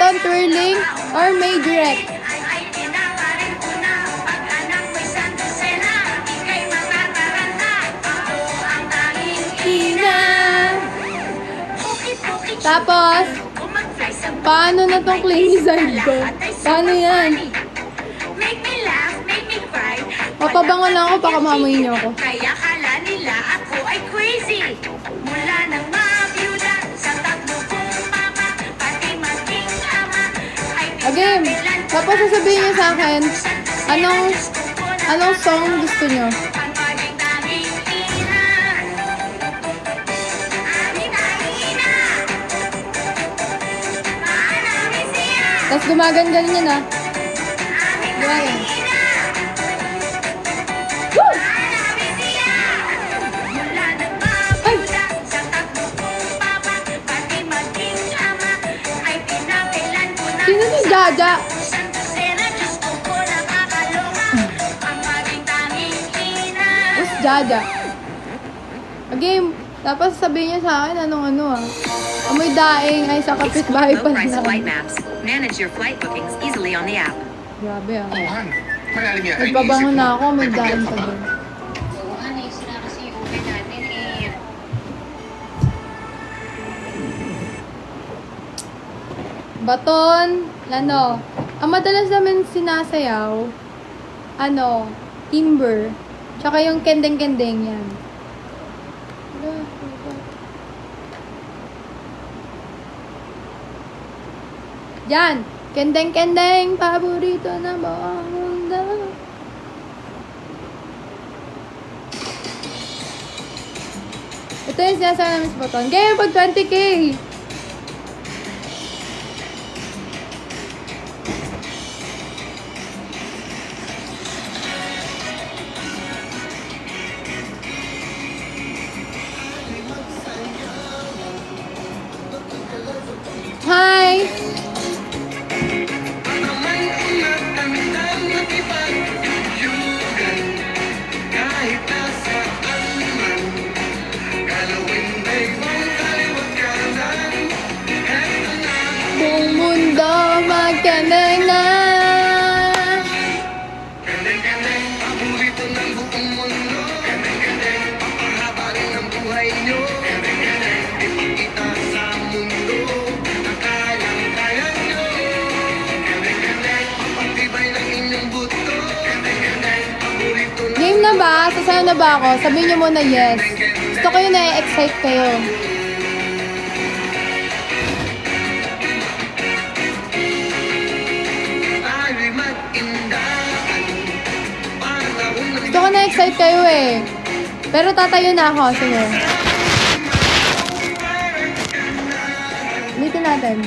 button, twirling, or majorette? Tapos, paano na tong clingy side ko? Paano yan? Mapabango lang ako, baka maamoy niyo ako. Kaya kala nila ako ay crazy. Mula nang mabiyuda sa tatlo kong mama, pati maging ama, ay Again, tapos sasabihin niyo sa akin, anong song gusto niyo? ang paging tanging ina. Aming tanging ina. Maanamin siya. Tapos gumagan-ganin yan ah. Gaya. Woo! Maanamin siya. Mula nang mabiyuda sa tatlo kong mama, pati maging ama, ay pinakailan ko na. Sino si Jaja? Who's Jaja? Again, tapos sabihin niya sa akin anong ano ah. Amoy daing ay sa kapitbahay pa Low price flight lang. maps. Manage your flight bookings easily on the app. Grabe ah. Oh, Han. Malalim yan. Nagbabango na ako, may daing pa doon. Oo, naisip na kasi yung okay natin eh. Baton, ano, ang madalas namin sinasayaw, timber, tsaka yung kendeng-kendeng yan. Yan, kendeng-kendeng, paborito na buong mundo. Ito yung sinasayaw namin sa Baton. Kaya pag 20K! Hi! Buong mundo magkandang na. Game na ba? Sasayaw na ba ako? Sabihin niyo muna yes. Gusto ko yun na-excite kayo. Gusto ko na-excite kayo eh. Pero tatayo na ako. Sige. Ulitin natin.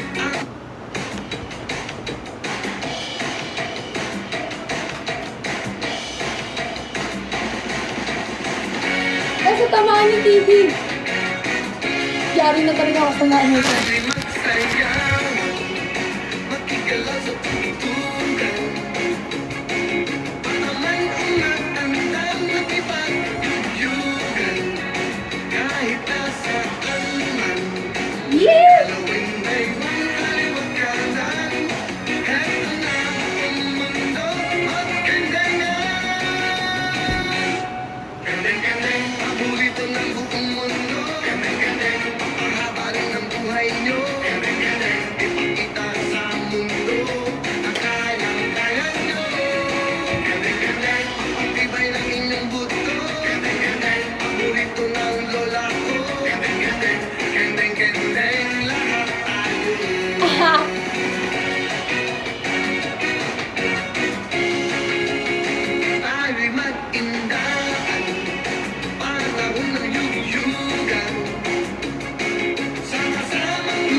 Sa tamaan ni TV. Yari na talaga ako sa naan nito. Yeah!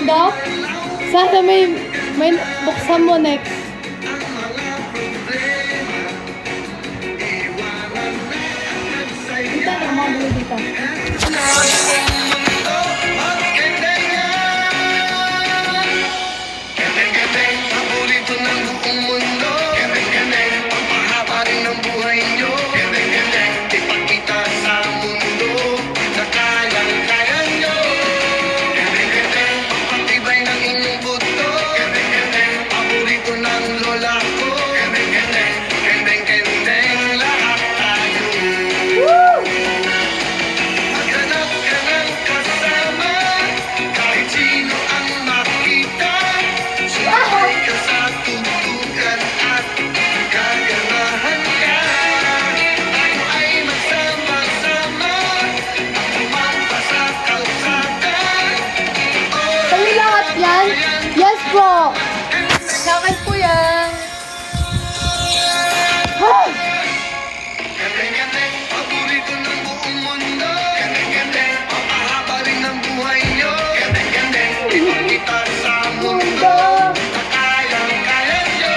Dok, sana may buksan mo next. Dito na, mga bulo dito. po. Sa akin po yan. Ah! Gandeng-gandeng, paborito ng buong mundo. Gandeng-gandeng, papahaba rin ang buhay nyo. Gandeng-gandeng, ibang kita sa mundo. Kayang-kaya nyo.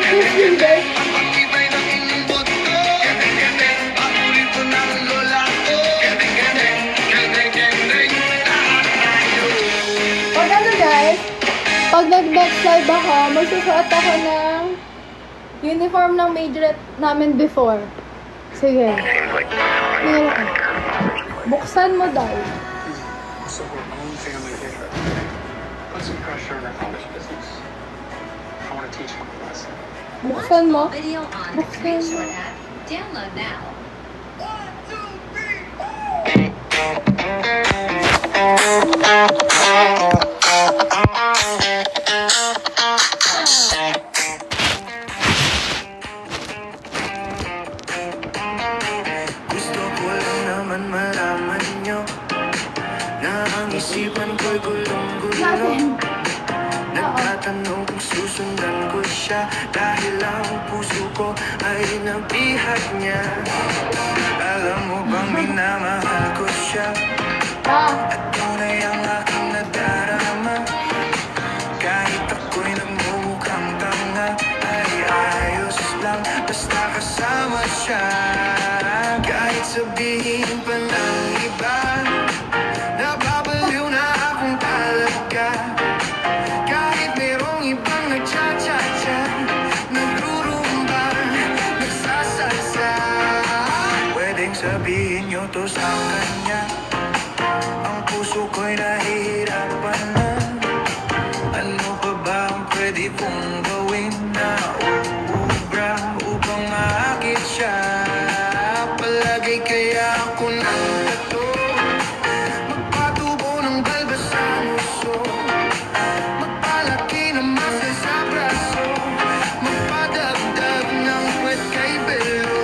Gandeng-gandeng, ang pagtibay ng inyong buto. Gandeng-gandeng, paborito ng lola ko. Gandeng-gandeng, gandeng-gandeng, lahat tayo. Pag ano guys, pag nag-next live ako, magsusuot ako ng uniform ng majorette namin before. Sige. Tingnan ako. Buksan mo daw. So we're own family here. Put some pressure on our college business. I want to teach him a lesson. Buksan mo. Video on the Create Short app. Download now. Gusto ko lang naman malaman nyo na ang isipan ko'y gulong-gulo. Natin. Nagtatanong kung susundan ko siya dahil ang puso ko ay nabihat niya. Alam mo bang minamahal ko siya Ah. at tunay ang aking nadarama. Kahit ako'y nagmumukhang tanga ay ayos lang basta kasama siya. Kahit sabihin pa ng iba, nababaliw na akong talaga. Kahit merong ibang nagcha-cha-cha, nagrurumba, nagsasalsa. Pwedeng sabihin nyo to sa kanya, ang puso ko'y nahihirapan na. Ano pa ba ang pwede kong gawin na uubra upang maakit siya? Palagay kaya ako ng bato, magpatubo ng balbas sa nguso, magpalaki ng muscle sa braso, magpadagdag ng puwet kay belo.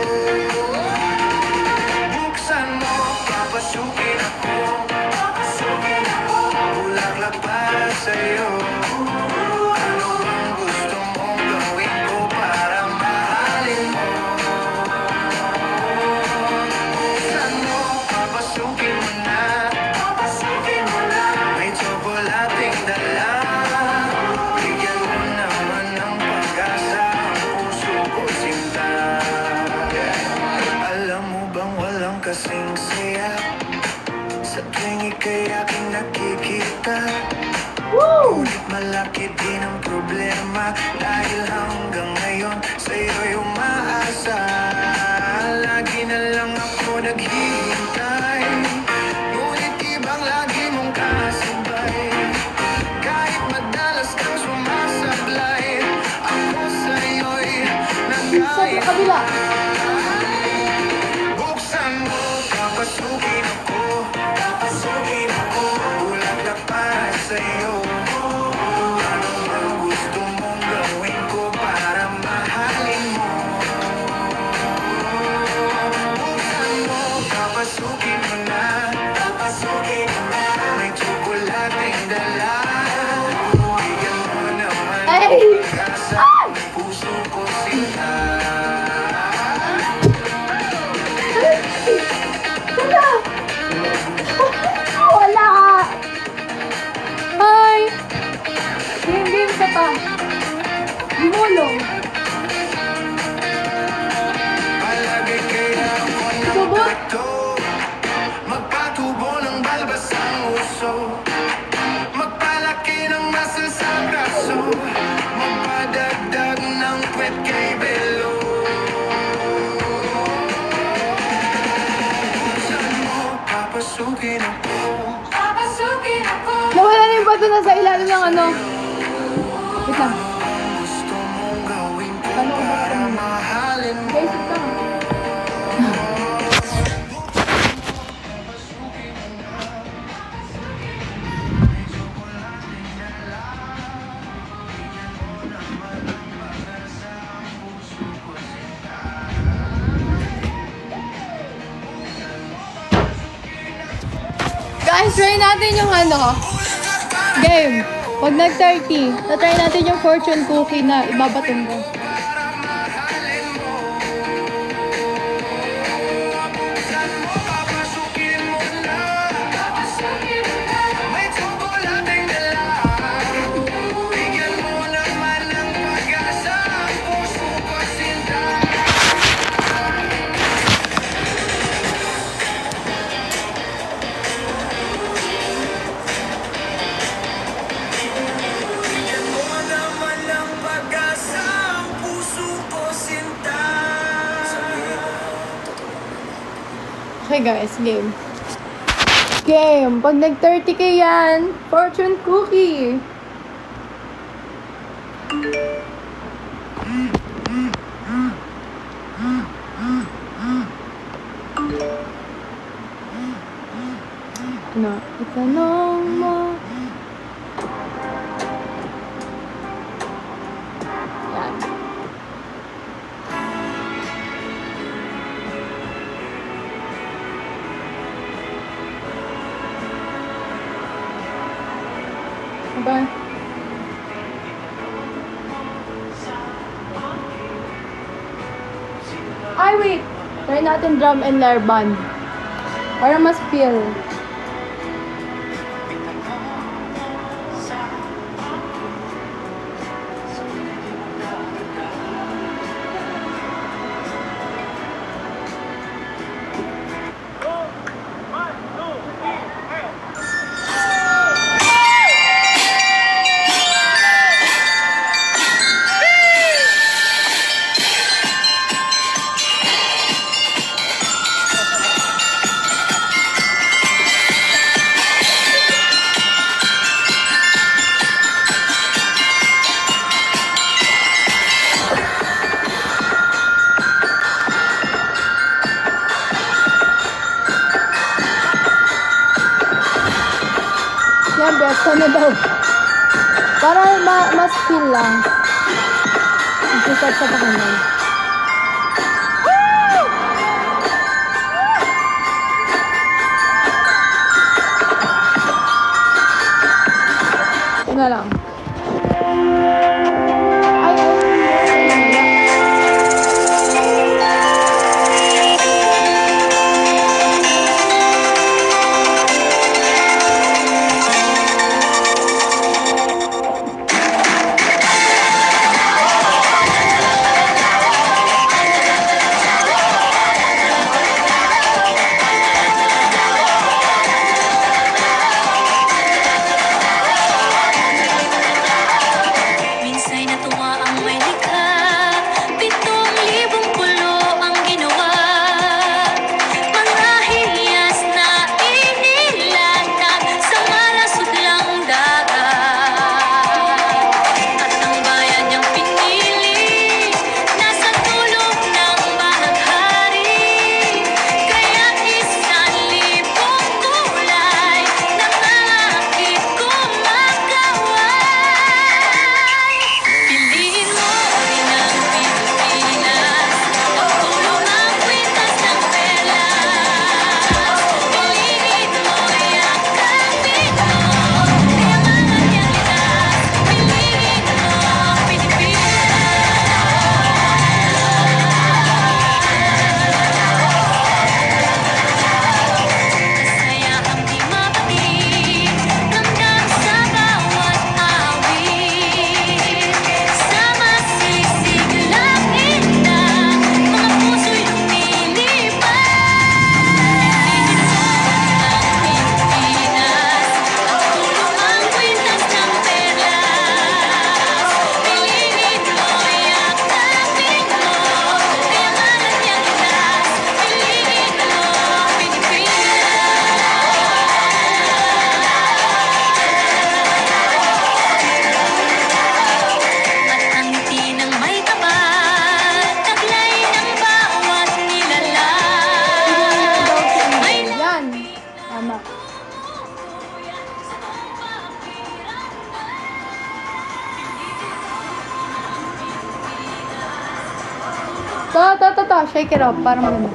Buksan mo, papasukin ako, bulaklak para sa'yo. Ano bang gusto mong gawin ko para mahalin mo? Buksan mo, papasukin mo na, may tsokolating dala. Bigyan mo naman ng pag-asa ang puso ko sinta. Alam mo bang walang kasing saya sa tuwing ika'y aking nakikita? Ngunit malaki din ang problema dahil hanggang ngayon sa'yo'y umaasa. Lagi na lang ako naghihintay, ngunit ibang lagi mong kasabay. Kahit madalas kang sumasablay, ako sa'yo'y Sa kabila. buksan mo, papasukin ako, bulaklak para sa'yo. Ano bang gusto mong gawin ko para mahalin mo? Buksan mo, papasukin mo na, may tsokolating dala. Bigyan mo naman Ay! ng pag-asa ang puso ko sinta. Wala! Hi! Game ka pa. Gumulong. Palagi kaya ako ng Subot. bato, magpatubo ng balbas ang uso, magpalaki ng muscle sa braso, magpadagdag ng puwet kay belo. Buksan mo, papasukin ako, Nawala na yung bato na sa ilalim ng ano. Wait lang. gusto mong gawin ko Paano ko ba para ito? mahalin mo. Guys, ito. Guys, try natin yung ano, game. Pag nag-30, tatry natin yung fortune cookie na ibabatong ko. May tsokolating dala. Bigyan mo naman ng pag-asa ang puso ko sinta. Bigyan mo naman ng pag-asa ang puso ko sinta. Okay guys, game. Game. Pag nag-30k yan, fortune cookie. Na itanong mo. Yan. Diba? Ay, wait! Try natin drum and lyre band. Para mas feel. Yan, best na daw. Para mas feel lang. Isisat sa pakinggan. Ito na lang. Ay, Minsa'y natuwa ang may likha, 7,000 pulo ang ginawa. Mga hiyas na inilatag sa malasudlang dagat. At ang bayan niyang pinili, nasa tulog ng bahaghari. Kaya 1,000 kulay nangangakit kumakaway. Piliin mo rin ang Pilipinas, pagtulong ang kwintas ng perlas. Piliin mo, yakapin mo, kayamangan niyang litas. Piliin mo ang Masaya ang di mapatid, ramdam sa bawat awit. Sa masilisig langit na, mga puso'y lumilipad. Piliin mo ang Pilipinas, pagtulong ang kwintas ng perlas. Piliin mo, yakapin mo, kayamangan niyang litas. Piliin mo ang At ang ngiti ng may tapat, taglay ng bawat nilalang. May yan. Tama. To. Shake it up. Para maganda.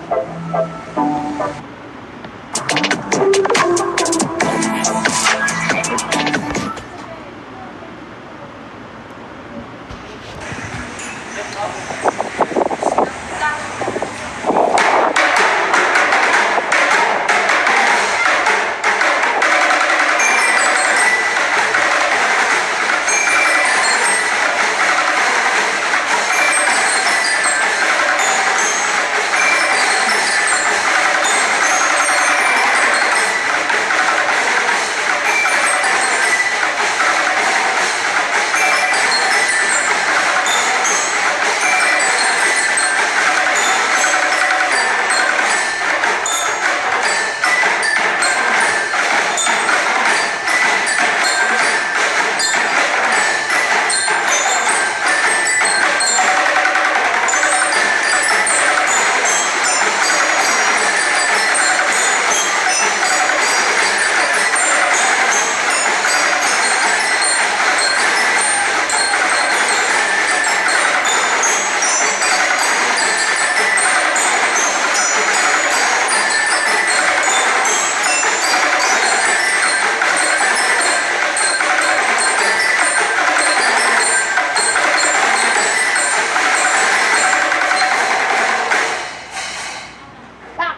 Tak!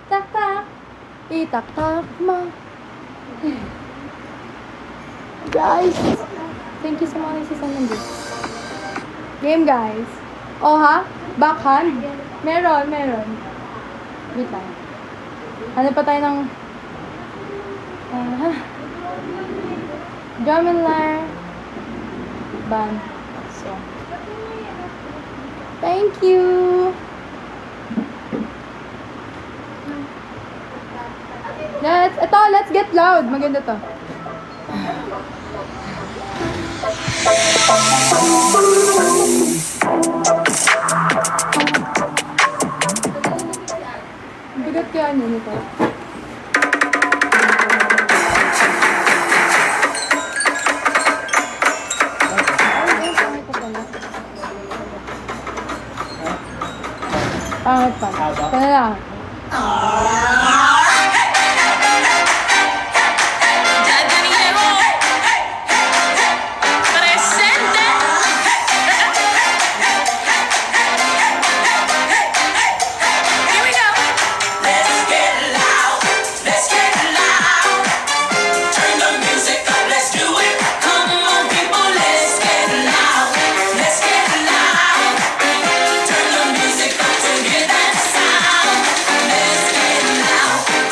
Tak tak! Itak-tak mo. Guys, thank you sa mga nagsisend this. Game guys. Oh ha? Backhand? Meron. Wait lang. Ano pa tayo ng... drum and lyre. Band. So. Thank you! Let's get loud. Maganda to. Bigat kaya nito. Pangit pa. Ito na lang. Let's get loud.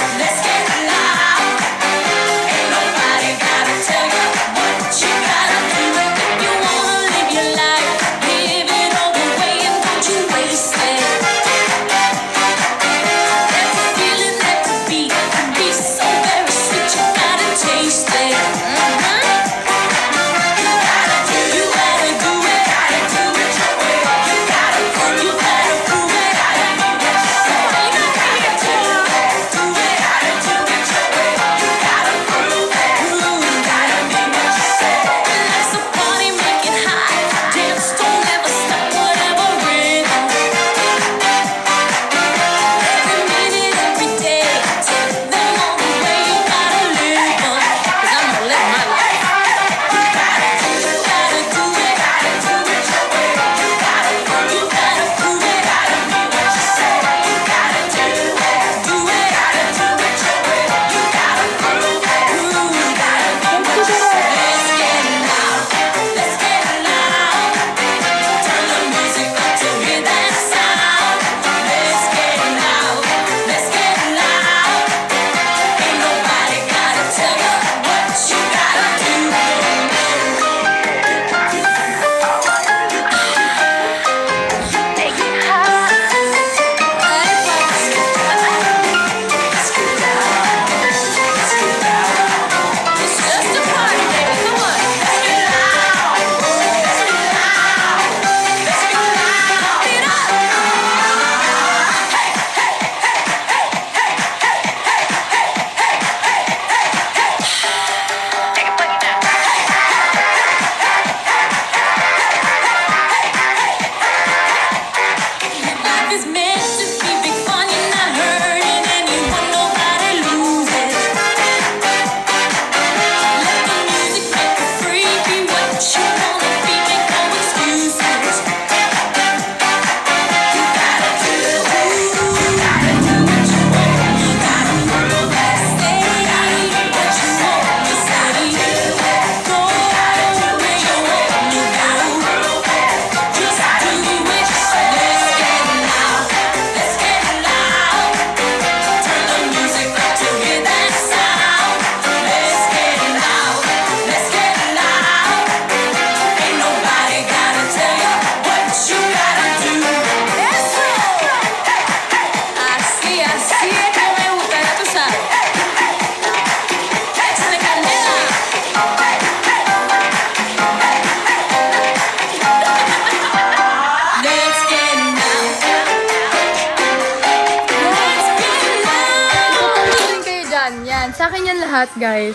Sa akin yan lahat, guys.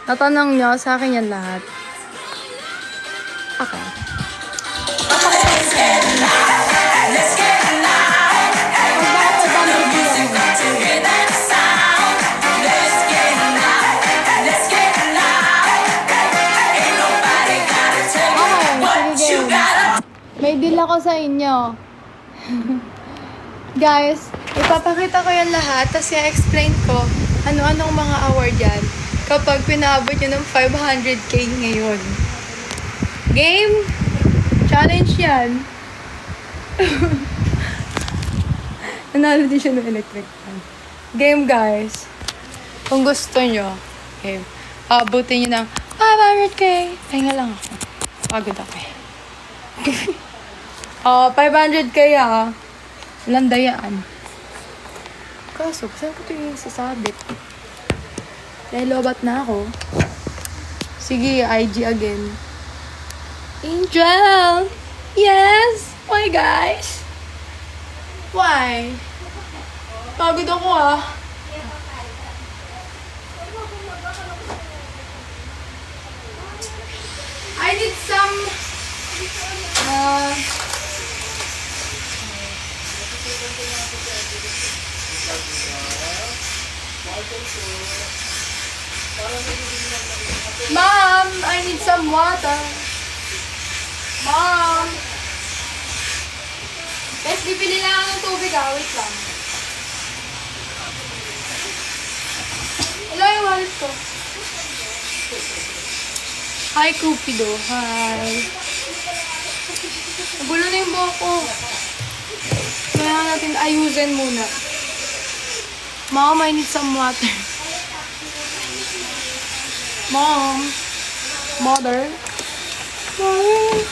Natanong nyo, sa akin yan lahat. Okay. May deal ako sa inyo. Guys, ipapakita ko yan lahat, tapos i-explain ko ano-anong mga award yan kapag pinabot nyo ng 500k ngayon. Game? Challenge yan. Nanalo din siya ng electric fan. Game, guys. Kung gusto nyo, okay, abutin nyo ng 500k. Pahinga lang ako. Pagod ako eh. 500k Walang dayaan. Kaso, saan ko ito yung sasabit? Dahil lobat na ako. Sige, IG again. Angel! Yes! Why, guys? Why? Pagod ako I need some Mom, I need some water. Mom. Guys, bibili lang ako ng tubig wait lang. Hello, yung wallet ko. Hi, Cupido. Hi. Nagulo na yung buhok ko. Kailangan natin ayusin muna. Mom, I need some water. Mom. Mother. Mother.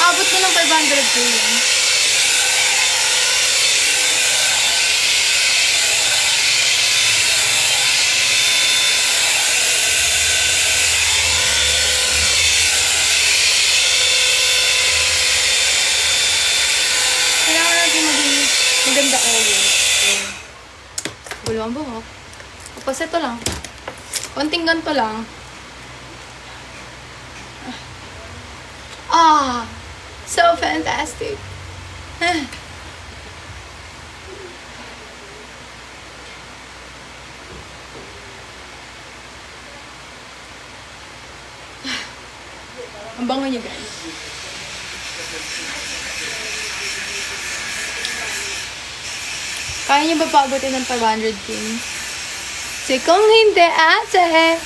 Aabot ko ng 500k yan. Kailangan natin maging maganda oil. Gulo ang buhok. Tapos ito lang. Konting ganito lang. So fantastic. Ang bango niya, guys. Kaya niyo ba paabutin ng 500k? Kasi kung hindi, ate,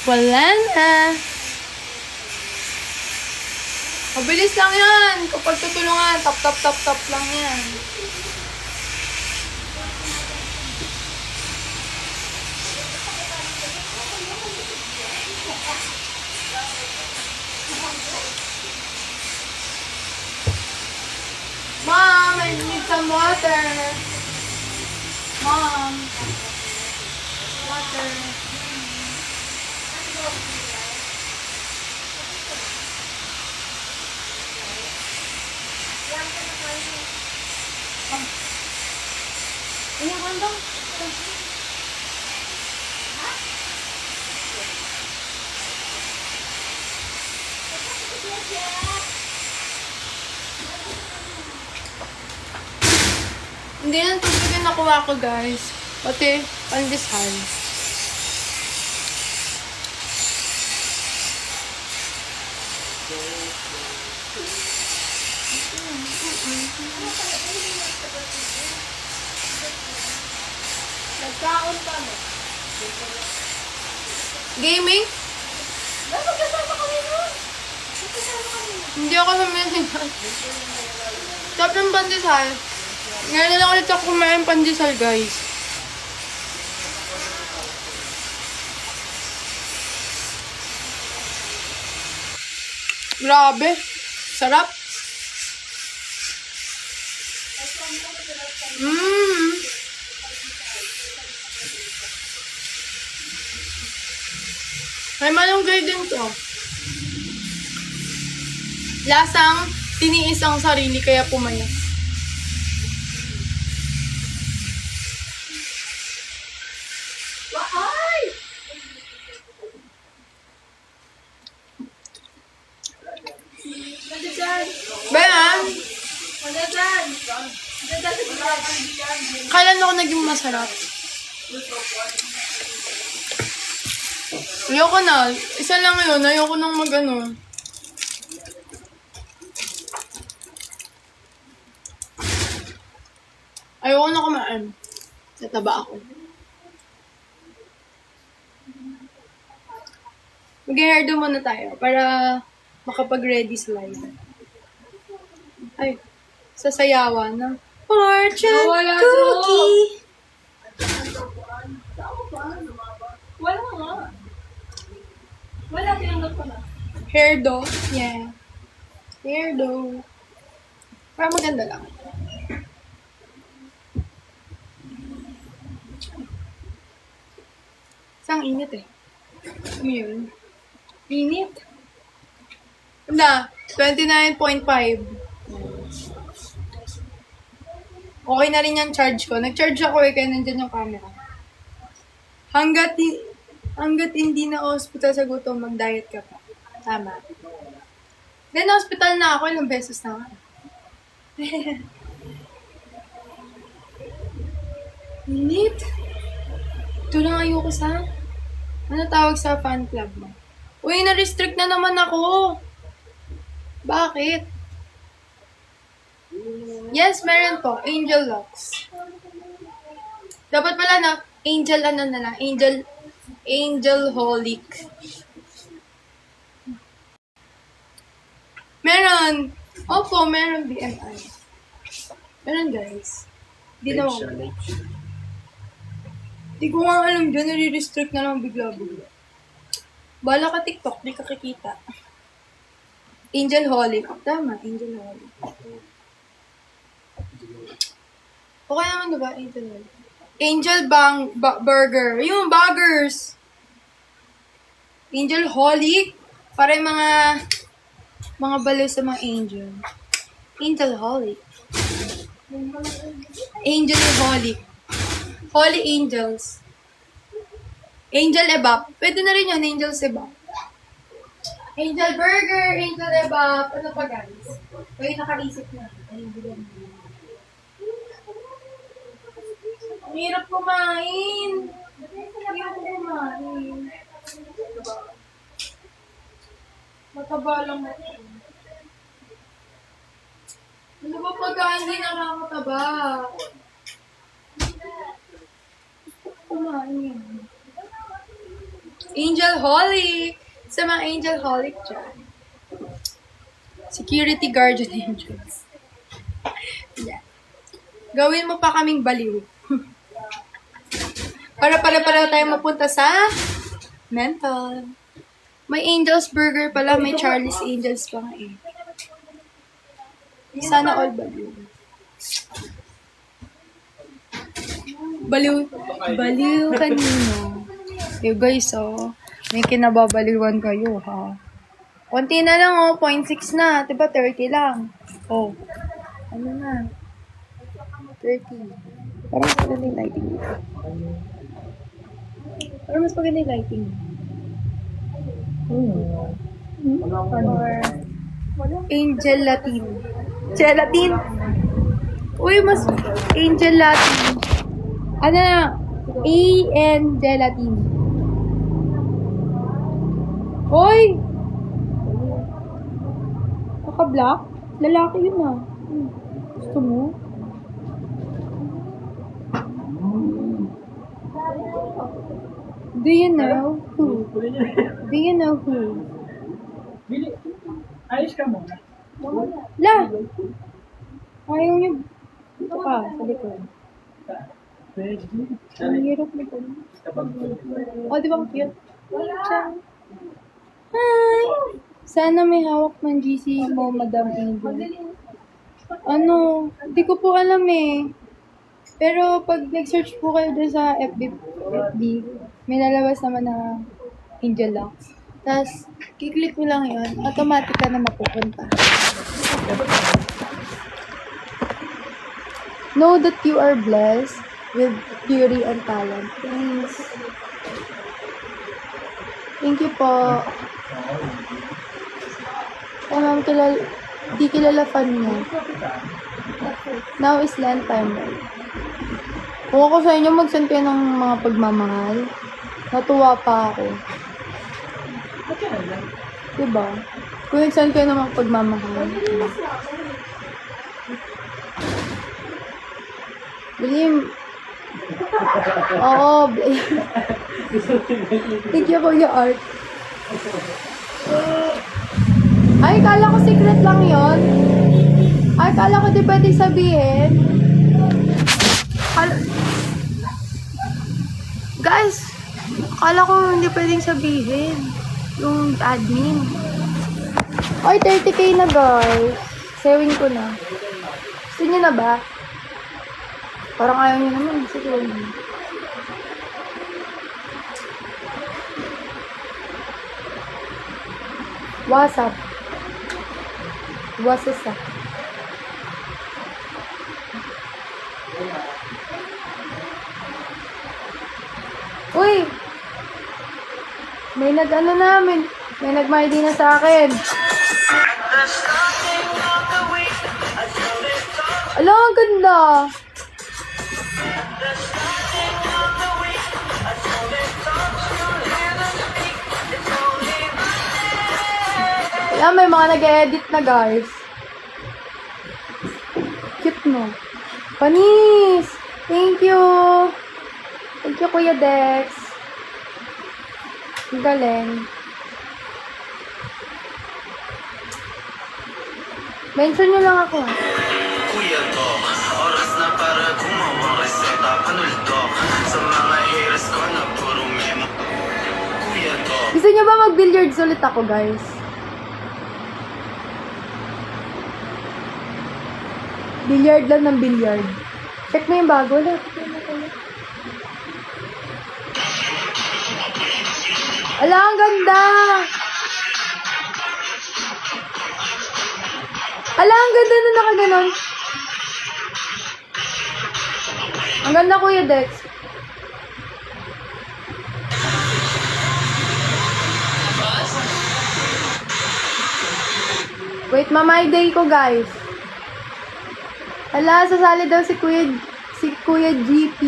wala na. Mabilis lang yan. Kapag tutulungan, tap lang yan. Mom, I need some water. Mom. Water. Ini kandang. Hindi lang tubig yung nakuha ko, guys. Pati pandesal. Nagkaon pa mo. Gaming? Magkasama kami nun. Hindi ako sa message. Stop ng pandesal. Ngayon na lang ulit ako kumain pandesal, guys. Grabe. Sarap. Mmm. May malunggay din to. Lasang tiniis ang sarili kaya pumayas. Waay! Ben! Kailan ako naging masarap? Ayoko na. Isa lang yun. Ayoko nang mag-ano. Ayoko na kumain. Tataba ako. Mag-hairdo muna tayo para makapag-ready sa live. Ay, sasayawan na. Fortune cookie! Wala nga. Wala, tinanggap ko na. Hairdo. Yeah. Hairdo. Para maganda lang. Isang init eh. Ano yun? Init. Ganda. 29.5. Okay na rin yung charge ko. Nag-charge ako eh, kaya nandyan yung camera. Hanggat hindi na hospital sa gutom, mag-diet ka pa. Tama. Then, hospital na ako. Ilang beses na ako. Init. Ito lang ayoko sa... Ano tawag sa fan club mo? Uy, na-restrict na naman ako. Bakit? Yes, meron po. Angel Locks. Dapat pala na, Angel ano na lang. Angel Holic. Meron. Opo, meron BMI. Meron guys. Di na ako. Di ko nga alam dyan, nare-restrict na lang bigla-bigla. Bala ka TikTok, di ka kikita. Angel Holic. Tama, Angel Holic. Okay naman diba, Angel Holic? Angel Burger. Yung burgers. Angel Holic. Para yung mga baliw sa mga angel. Angel Holic. Angel Holic. Holy Angels. Angel Ebap. Pwede na rin yun, Angels Ebap. Angel Burger, Angel Ebap. Ano pa guys? Kayo nakaisip na. Ang hirap kumain. Ang hirap kumain. Mataba lang ako. Ano ba pagka hindi nakakataba? Kumain. Angel Holic. Sa mga Angel Holic dyan. Security Guardian Angels. Yeah. Gawin mo pa kaming baliw. para tayo mapunta sa mental. May Angels Burger pala. May Charlie's Angels pa nga eh. Sana all baliw. Baliw kanino. You guys, oh. May kinababaliwan kayo, ha. Konti na lang, oh. 0.6 na. Diba, 30 lang. Oh. Ano na? 30. Parang mas maganda yung lighting dito. Parang mas maganda yung lighting. Or Angel Latin. Gelatin. Uy, mas Angel Latin. Ano na? A-N Gelatin. Hoy! Naka-black? Lalaki yun ah. Gusto mo? Do you know who? Do you know who? Ayos ka muna. La! Ayaw niyo. Dito ka, sa likod. Ang hirap nito. Oh, di ba ang cute? Hi! Sana may hawak ng GC mo, Madam Angel. Ano? Hindi ko po alam eh. Pero pag nag-search po kayo doon sa FB, may nalabas naman na Angel Locks. Tapos, kiklik mo lang yun, automatic ka na mapupunta. Know that you are blessed with beauty and talent. Thanks. Thank you po. Ay, ma'am, di kilala fan niya. Now is Lent time. Kung ako sa inyo, mag-send kayo ng mga pagmamahal. Natuwa pa ako. Diba? Kung nag-send kayo ng mga pagmamahal. Bilim. Oo. Thank you for your art. Ay, kala ko secret lang yon. Ay, kala ko di pwede sabihin. Guys, kala ko hindi pwedeng sabihin. Yung admin. Ay, 30k na guys. Saving ko na. Gusto niyo na ba? Parang ayaw niyo naman. Sige lang. WhatsApp. WhatsApp. Uy! May nag-ano namin. May nag-ID na sa akin. Ala, ang ganda. Ayan, may mga nag-edit na, guys. Cute, no? Panis! Thank you! Thank you, Kuya Dex. Ang galing. Mention nyo lang ako. Kuya Dok, oras na para gumawang reseta panuldok sa mga haters ko na puro memo. Kuya Dok. Gusto nyo ba mag-billiards ulit ako, guys? Billiard lang ng billiard. Check mo yung bago. Wala. Ala, ang ganda! Ala, ang ganda na nakaganon. Ang ganda, Kuya Dex. Wait, mamay day ko, guys. Ala, sasali daw si Kuya GP.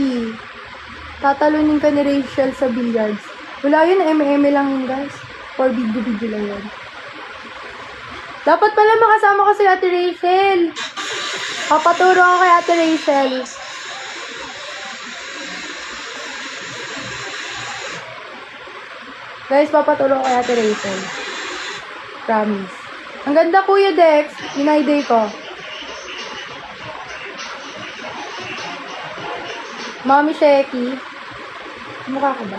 Tatalunin ka ni Rachel sa billiards. Wala yun, eme lang yun, guys. For video lang yun. Dapat pala makasama ko si Ate Rachel. Papaturo ako kay Ate Rachel. Guys, papaturo ako kay Ate Rachel. Promise. Ang ganda, Kuya Dex. Inay-day ko. Mami Sheki. Mukha ko ba?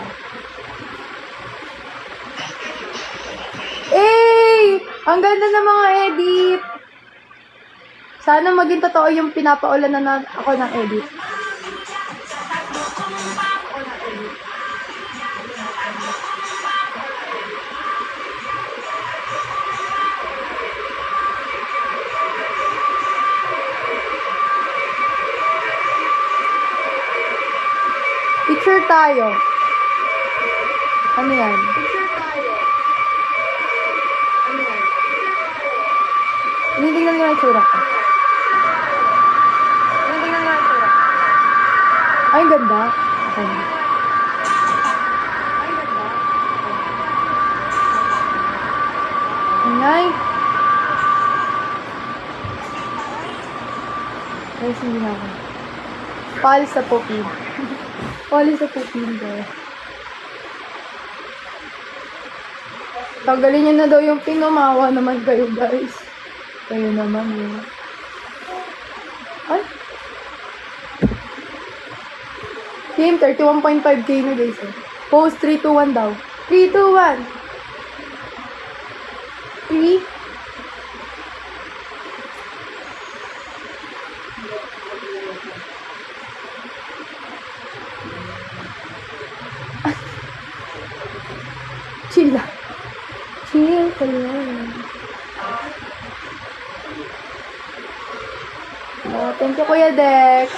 Eh! Ang ganda ng mga edit! Sana maging totoo yung pinapaulan na ako ng edit. Picture tayo. Ano yan? Tinitingnan nyo ang tsura ko. Tinitingnan nyo ang tsura ko. Ay, ang ganda. Okay. Ay, ang ganda. Ingay. Guys, hindi na ako. Palis sa pupil. Palis sa pupil, guys. Tanggalin nyo na daw yung pinumawa naman kayo, guys. Kayo naman, yun. Ay! Team, 31.5k na, guys. Eh. Post 3, 2, 1 daw. 3, 2, 1. 3. Chill lang. Chill ka lang. Oh, thank you, Kuya Dex.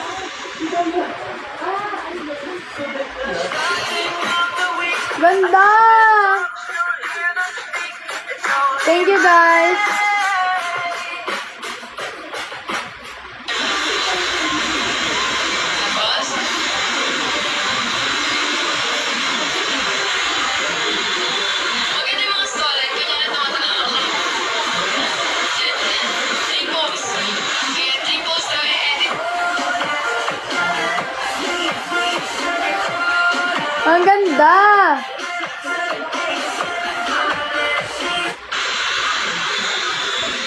Ganda! Thank you, guys. Ang ganda!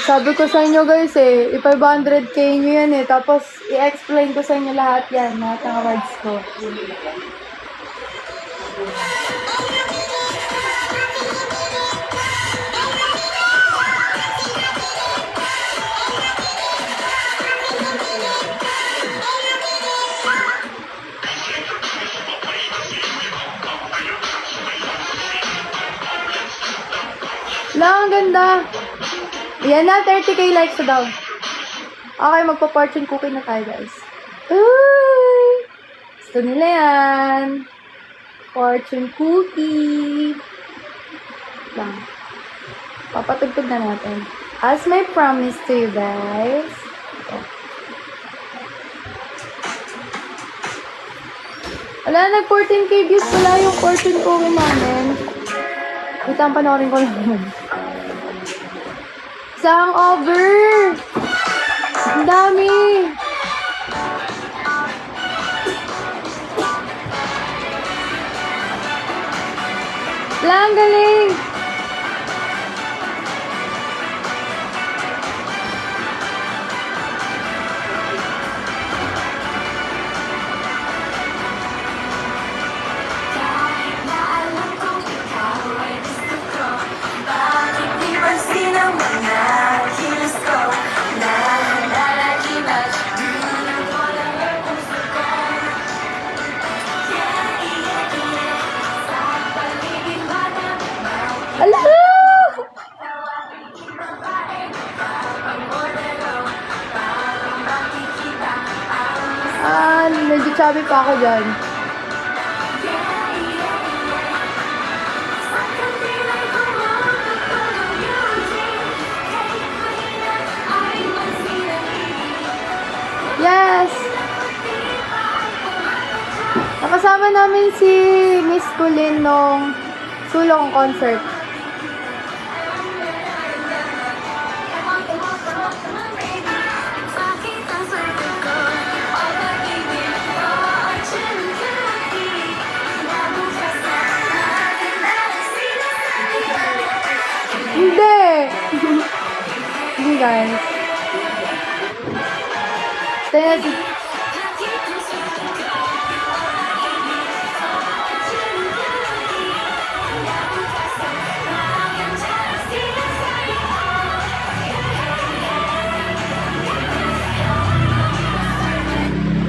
Sabi ko sa inyo guys i-500k nyo yan tapos i-explain ko sa inyo lahat yan, lahat ng awards ko. Ang ganda. Yan na, 30k likes na daw. Okay, magpa-fortune cookie na tayo, guys. Uy! Gusto nila yan. Fortune cookie. Lang. Papatugtog na natin. As my promise to you, guys. Wala, nag-14k views pala yung fortune cookie namin. Ito ang panoorin ko lang yun. Isang over! Ang dami! Wala, ang galing! Medyo chubby pa ako dyan. Yes! Nakasama namin si Miss Colleen nung sulong concert. Hindi! Hindi, guys.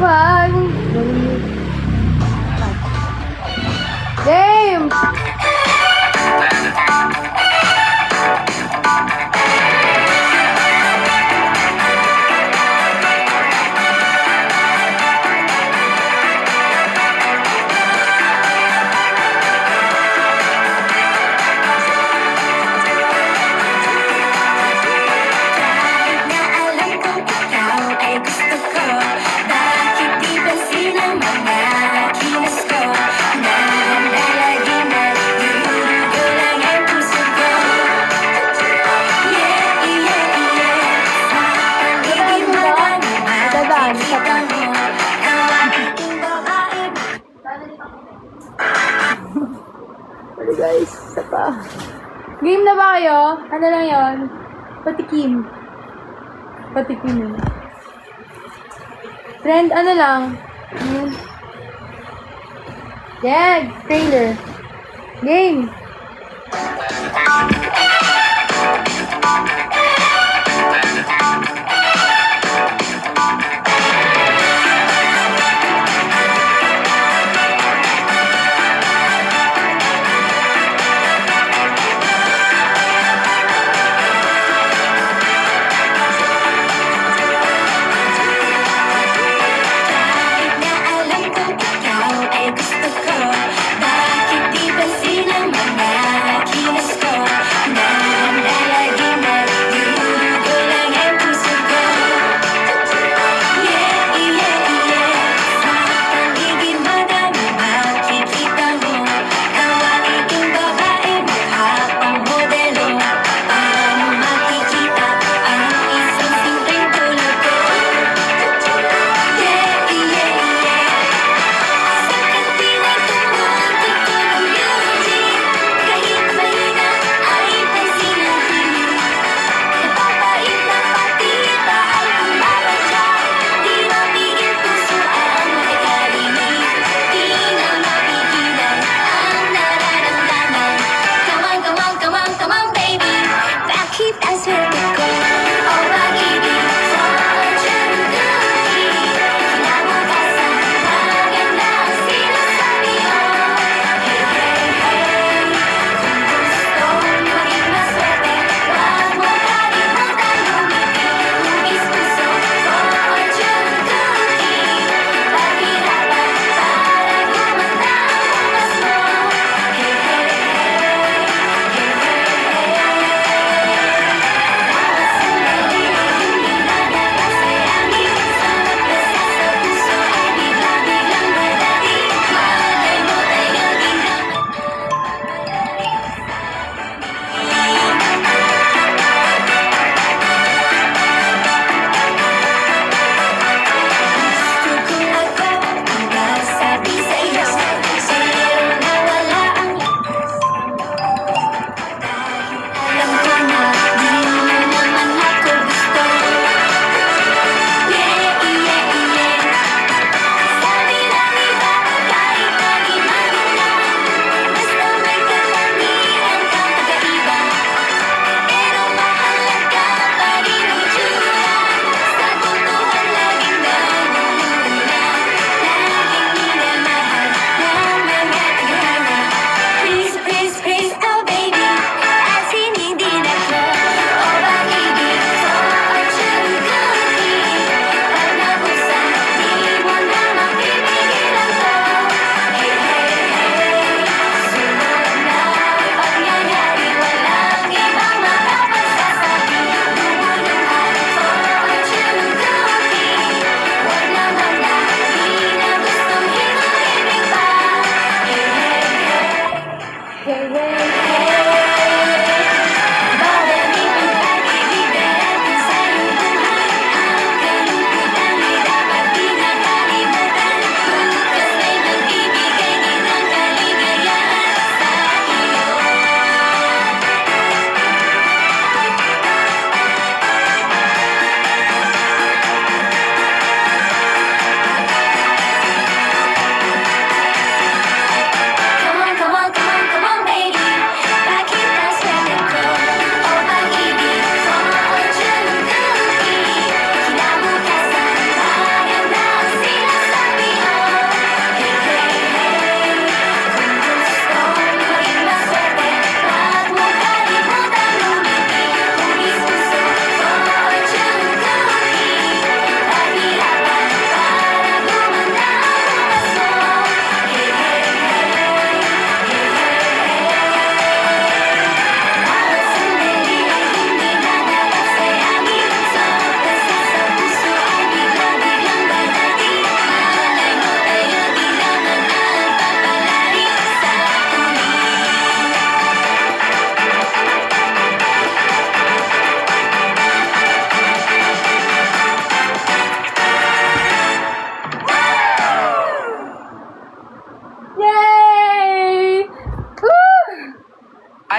Wag! Game! Guys, isa pa. Game na ba kayo? Ano lang yon? Patikim. Patikim yun. Trend, ano lang? Yeah, trailer. Game.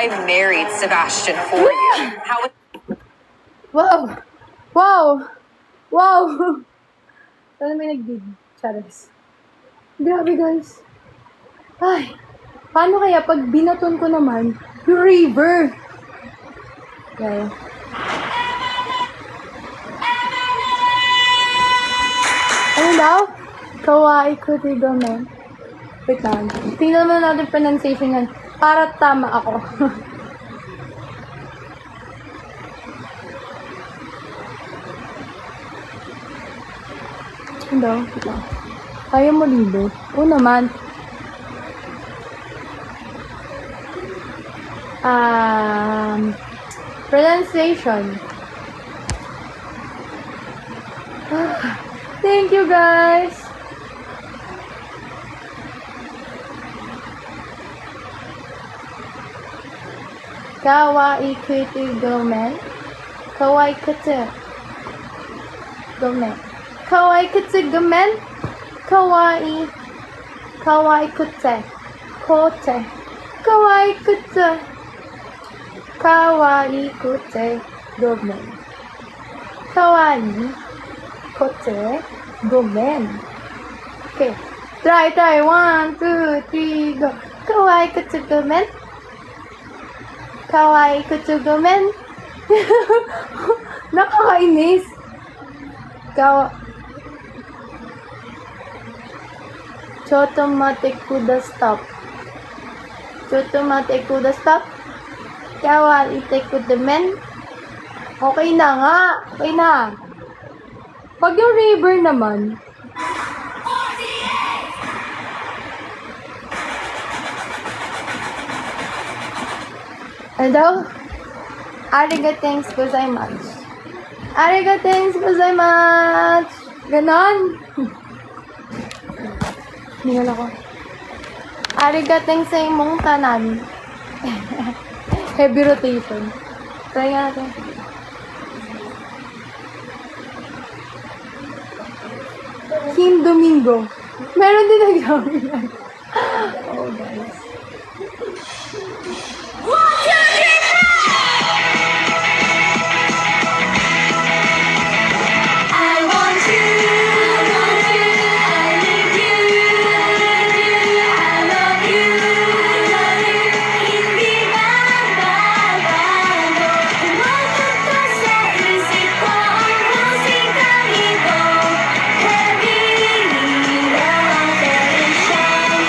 I married Sebastian for you. How would Wow! Wow! Wow! Sana may nag-dig. Charis. Grabe guys. Ay, paano kaya pag binaton ko naman yung river? Okay. Ano daw? Kawaii Kutigomen. Wait lang. Tingnan mo natin pronunciation yan. Para tama ako. Ano daw? Wait lang. Kaya mo libo? Oo naman. Pronunciation. Thank you guys. Kawaii kuti gomen. Kawaii kuti gomen. Kawaii kuti gomen. Kawaii. Kawaii kuti. Kote. Kawaii kuti. Kawaii kuti gomen. Kawaii kuti gomen. Okay. Try. 1, 2, 3, go. Kawaii kuti gomen. Kawaii kuti gomen. Nakakainis. Chotomate kuda stop. Chotomate kuda stop. Kawaii kuda men. Okay na nga. Okay na. Pag yung river naman. Hello? Arigatens gozaimasu. Arigatens gozaimasu. Ganon. Hingal ako. Arigatens sa imong tanan. Heavy rotation. Try nga natin. Kim Domingo. Meron din nag-gawin yan. Oh, guys. I want you, I need you, I love you, hindi magbabago. Matuto sa isip ko ang musikang ito. Heavy rotation.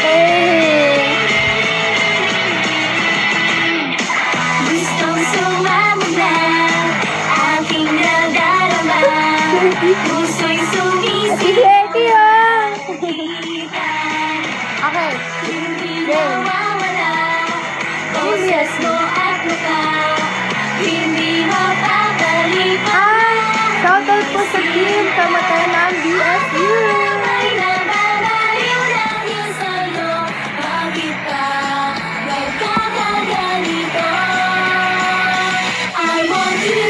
Hey! Gustong sumama na aking nadarama. Puso'y Sige, sumisipan. Okay. Hindi Game. mawawala. Boses mo at mukha. Hindi mapapalipan. Shoutout po sa team Kamatayan ng BSU. Ay nababaliw lang yun sa'yo. Bakit ka nagkakaganito? I want you,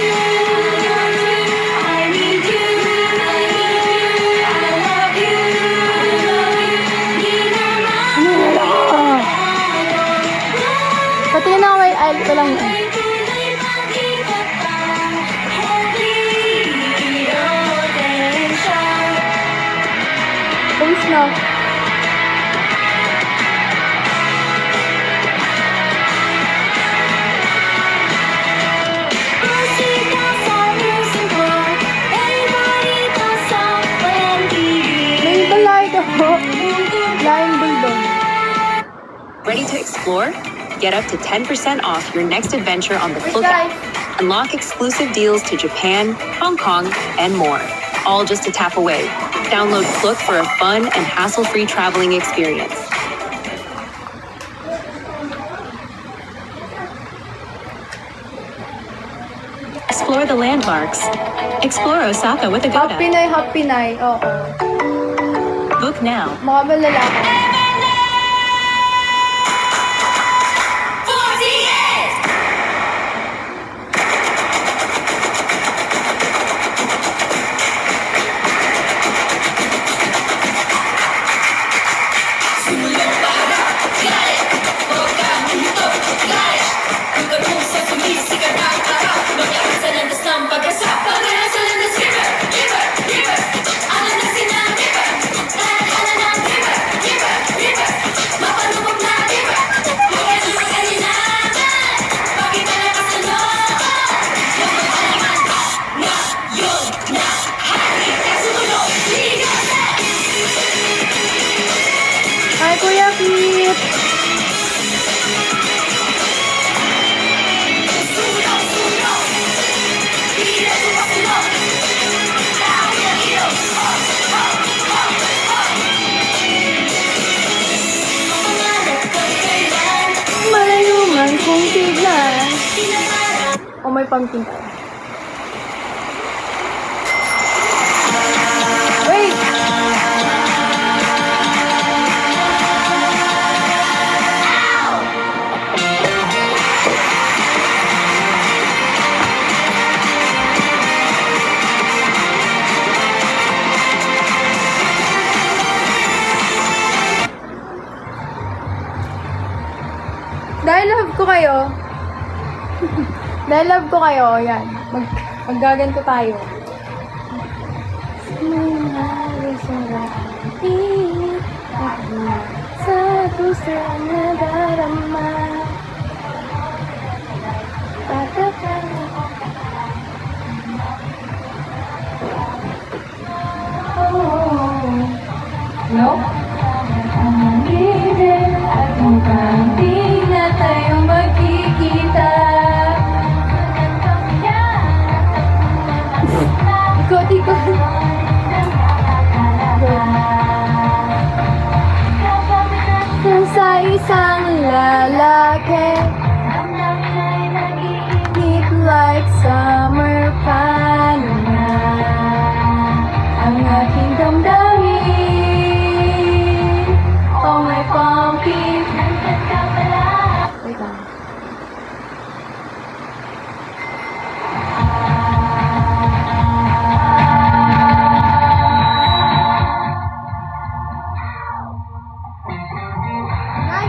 I need you, I love you, di naman Pati na ako ay ko lang yun. ay tuloy mag-ikat pa. Heavy rotation. Pawis na. Musika sa puso ko, favorito sa walang tigil. May balay ako. Flying bulldog. ready to explore? Get up to 10% off your next adventure on the Wait Klook guys. app. Unlock exclusive deals to Japan, Hong Kong, and more. All just a tap away. Download Klook for a fun and hassle-free traveling experience. Explore the landmarks. Explore Osaka with Happy Agoda. Night, Happy Night. Oo. Book now. Mga malalaki. 48! pumpkin tayo. Wait! Dahil love ko kayo, dahil love ko kayo, yan, maggaganto tayo. Sa puso na darama, tatapan ako. No? At mukhang di na tayo magkikita. Ikot-ikot. Sa isang lalaki, heat like summer panuna. Ang aking damdamin, oh my pumpkin. Wait lang. Ay!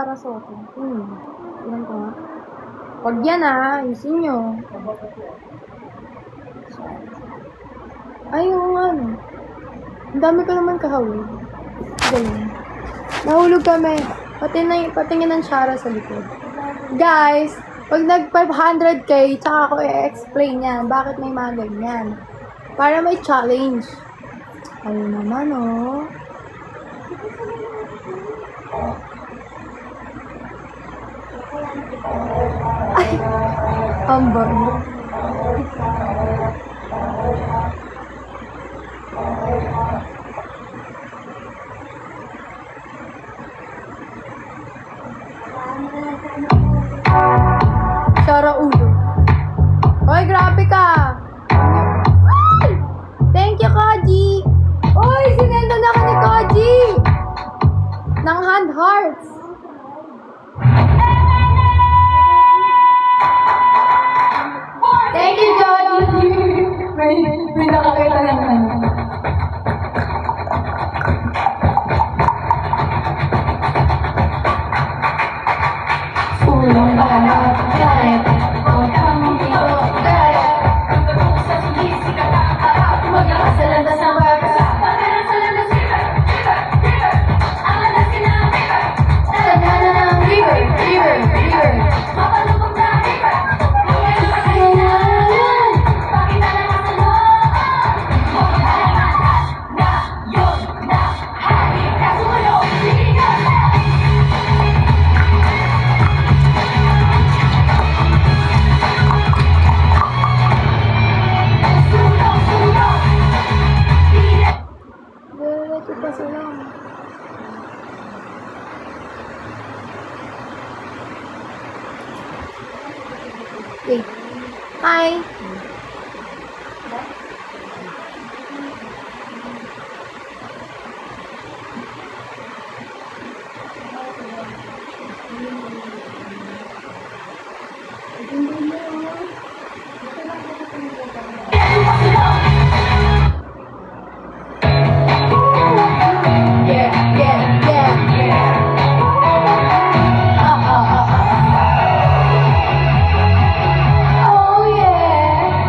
Sarasota. Ilan ko nga. Wag yan ayusin nyo. Ay, oo nga no. Ang dami ko naman kahawig. Ganyan. Nahulog kami. Pati nga ng Shara sa likod. Guys, pag nag 500k, tsaka ako i-explain yan. Bakit may mga ganyan. Para may challenge. Ayun naman, oh. Ay, ang bago. Sara ulo. Hoy, grabe ka! Ay! Thank you, Koji! Hoy, sinendo na ka ni Koji! Ng hand hearts! Thank you, Koji! May nakakita lang ano. Ulong banat, garet, utang dito, garet. Magkakasalanda sa barka. Tadhana ng river, river, river. Mapalubog na river. Pakita na masalo. Na yun na hari kasulo. Sinigang na. Diretso pa sila. Wait. Hi. Oh yeah.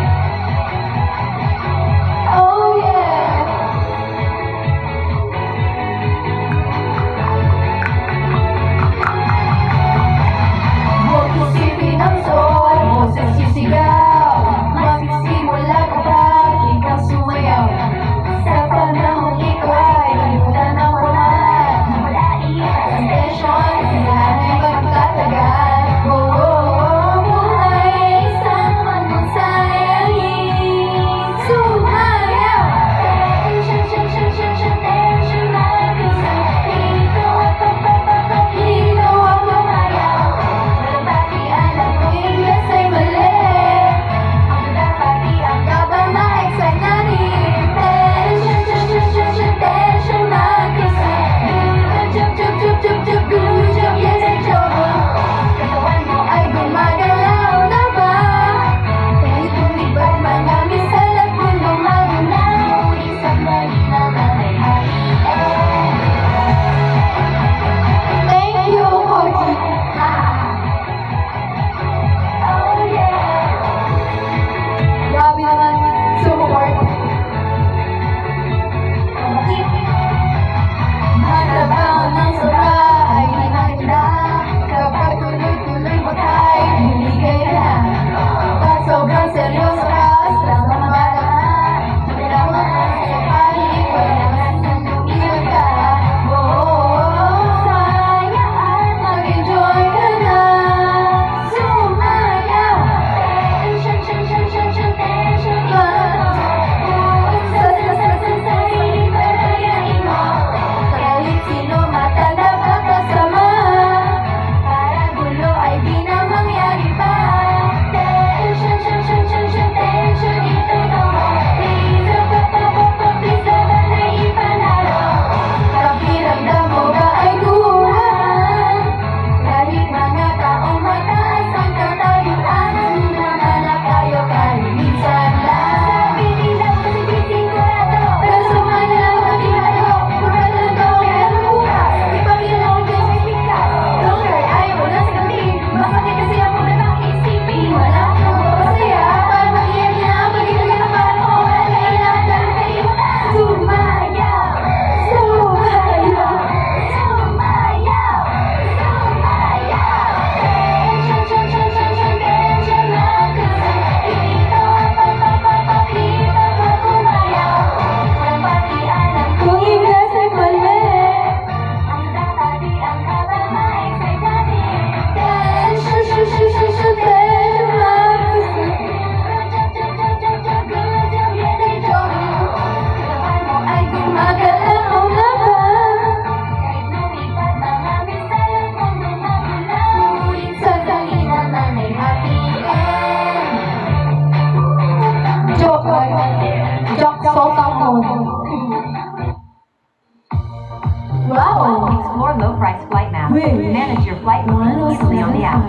since your flight will be easily on the app.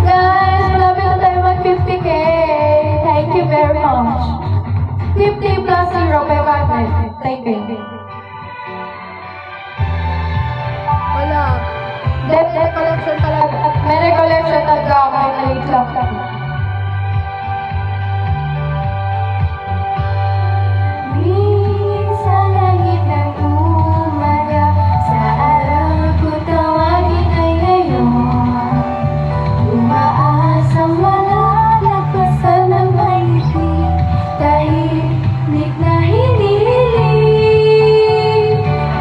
Guys, malapit na tayo mag 50K. Thank you very much. 50 plus 0 by 5. Thank you. Wala. Debt recollection talaga. May recollection talaga ako. May late lang. Sa langit ng umaga, sa araw ko tawagin ay ngayon. Umaasang malalagpasan ng maisip, tahimik na hinihiling.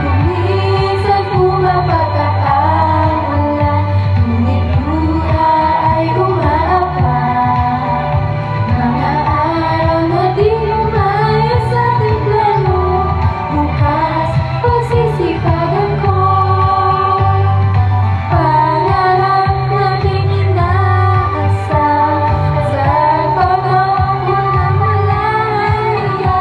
Kuminsan pumapatak ang ulan, ngunit luha ay umaapak. Mga araw na di umayos sa ating plano, bukas pagsisipagan ko. Pangarap nating inaasam, sa pag-ako na malaya,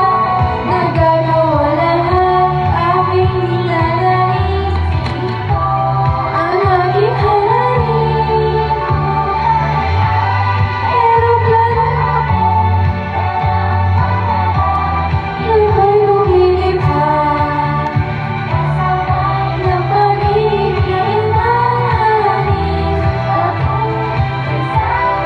nagagawa lahat aking ninanais. Ito ang aking halarin. Aeroplano Ika'y lumilikha ng pag-ibig na inahanis. Ako'y isang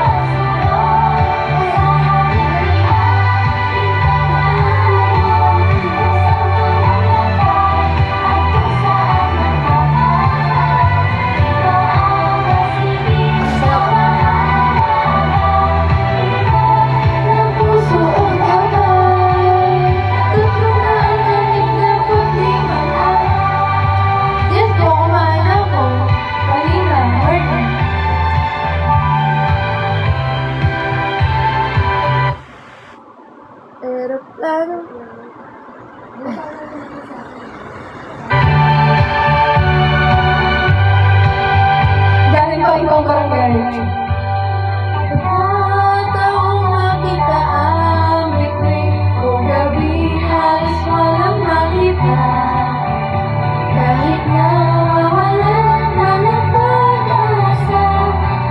ng puso ang kamay, tatlong naanganig na puting araw. Diyos ko, kumain ako. Kanina, morning. Aeroplano. Galing pa ibang barangay. Taong makita ang bituin, kung gabi halos walang makita. Kahit na mawalan man ang pag-asa,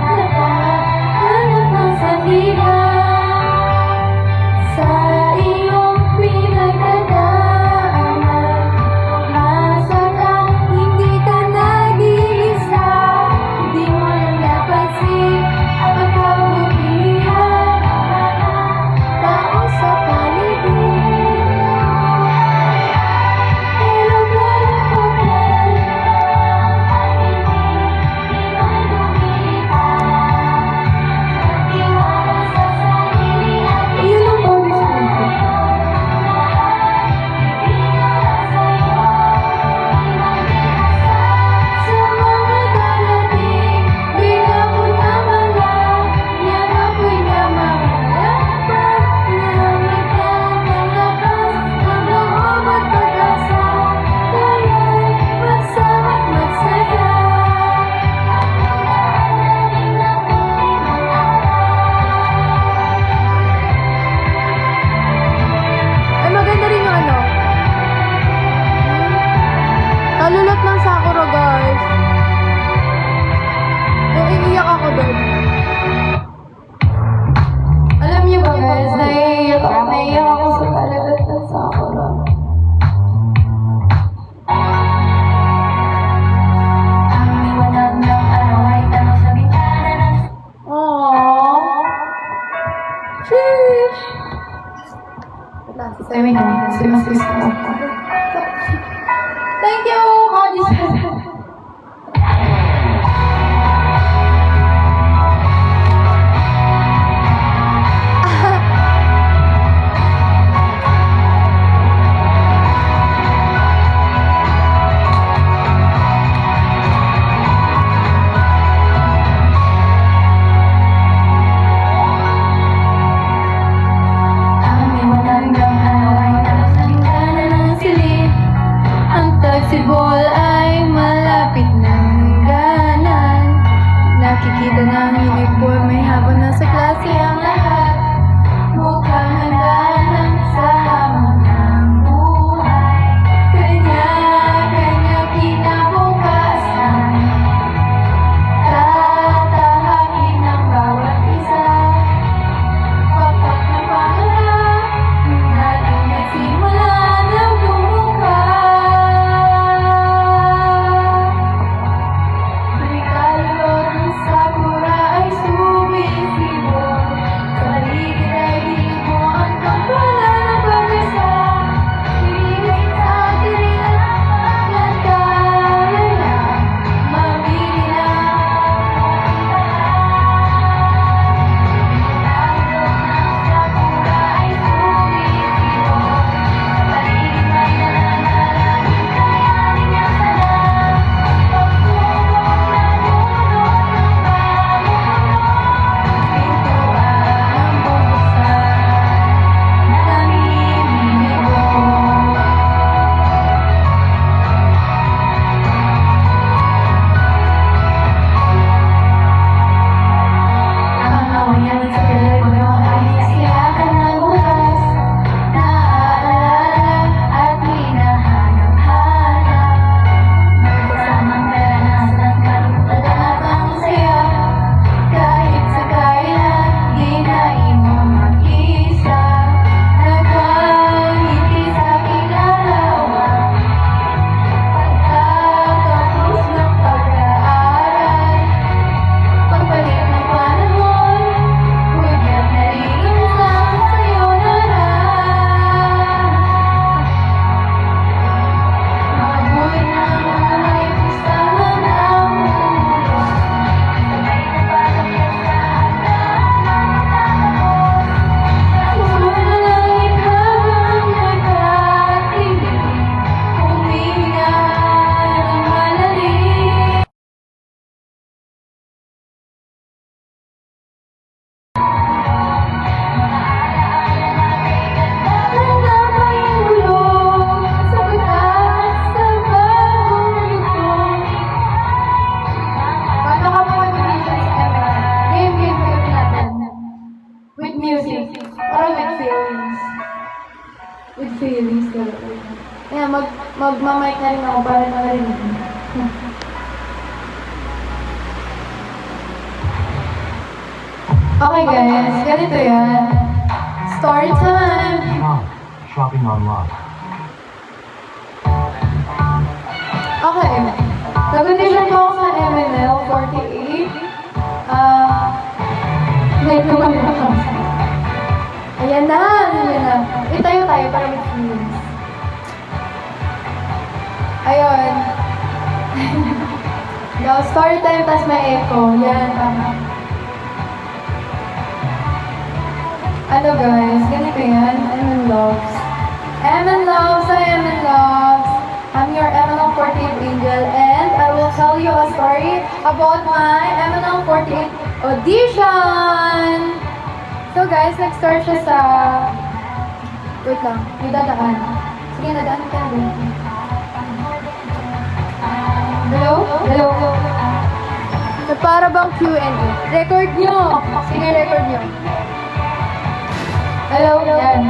nakahanap ng sandigan. Sa iyong pinagdadaanan, umasa ka, hindi ka nag-iisa. Di mo lang napansin ang kabutihan ng tao sa paligid. Aeroplano ko yan, iyon ang pag-isip. Sa mga darating, bigla ko naman lang, yan ako'y namamalapan na magkakalakas ng loob at pag-asa, kaya'y magsama't magsaya. Ay, maganda rin yung ano. Kalulot ng Sakura, guys. Naiiyak ako doon. Alam niyo ba, guys, naiiyak ako sa kalulot ng Sakura. Ang liwanag ng araw ay tanong sa bintana ng Aww. Sheesh. Sabi na, sumasis ko. Thank you, Kodis. Ang liwanag ng araw ay tanong sa bintana ng silid. Ang tagsibol ay Magmamic na rin ako para nakarinig. Okay guys, ganito yan. Story time! Shopping online. Okay. Nag-audition po ako sa MNL 48. Wait naman ako. Ayan na, ayan na. Itayo tayo para may feelings. Ayun. Now, story time, tas may echo. Yan, tama. Ano guys, ganito yan. MN Loves. MN Loves, MN Loves. I'm your MNL 48 Angel and I will tell you a story about my MNL 48 audition! So guys, nag-start siya sa... Wait lang, may dadaan. Sige, nadaan ka na doon. Hello? Hello? So, para bang Q&A? Record nyo! Sige, record nyo. Hello? Yan.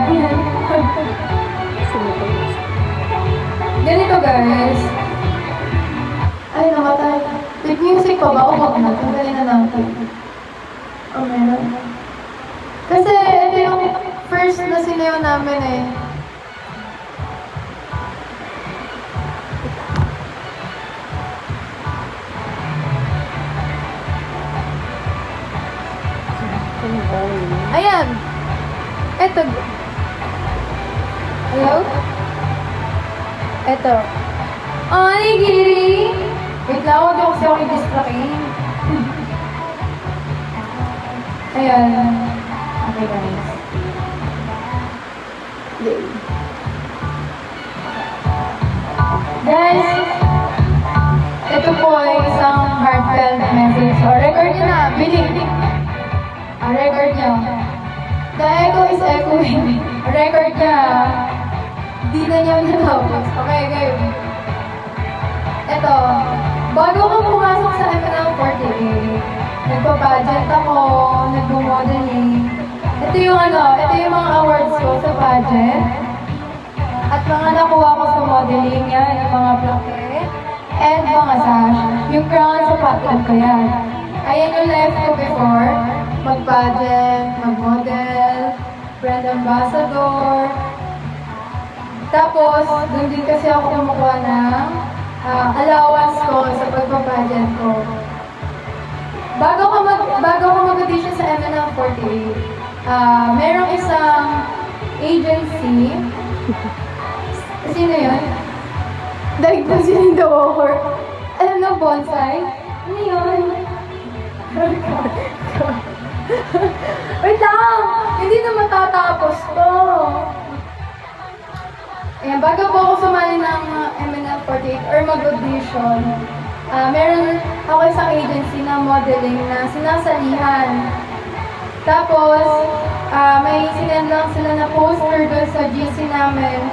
Ganito guys. Ay, namatay. With music pa ba? O wag na. Tanggalin na natin. O, meron. Kasi ito yung first na sinayaw namin eh. Ayan. Ito. Hello? Ito. Ay, Giri! Wait lang, huwag ako kasi ako i-distractin. Ayan. Okay, guys. Guys, ito po ay isang heartfelt message. O, record nyo na. Biling. Record nyo. The echo is echoing. Record niya. Di na niya natapos. Okay, game. Ito. Bago ko pumasok sa MNL 48, nagpa-pageant ako, nagpo-modeling. Ito yung ito yung mga awards ko sa pageant. At mga nakuha ko sa modeling yan, yung mga plaque and mga sash. Yung crown sa patlog ko yan. Ayan yung life ko before. Mag-pageant, mag-model, brand ambassador. Tapos, doon din kasi ako kumukuha ng allowance ko sa pagpa-pageant ko. Bago ko mag-audition sa MNL 48, merong isang agency. Sino yun? Daig po sino the war. Alam na, bonsai? Ano yun? Wait lang! Hindi na matatapos to. Ayan, bago po ako sumali ng MNL 48 or mag-audition, meron ako isang agency na modeling na sinasalihan. Tapos, may sinend lang sila na poster doon sa GC namin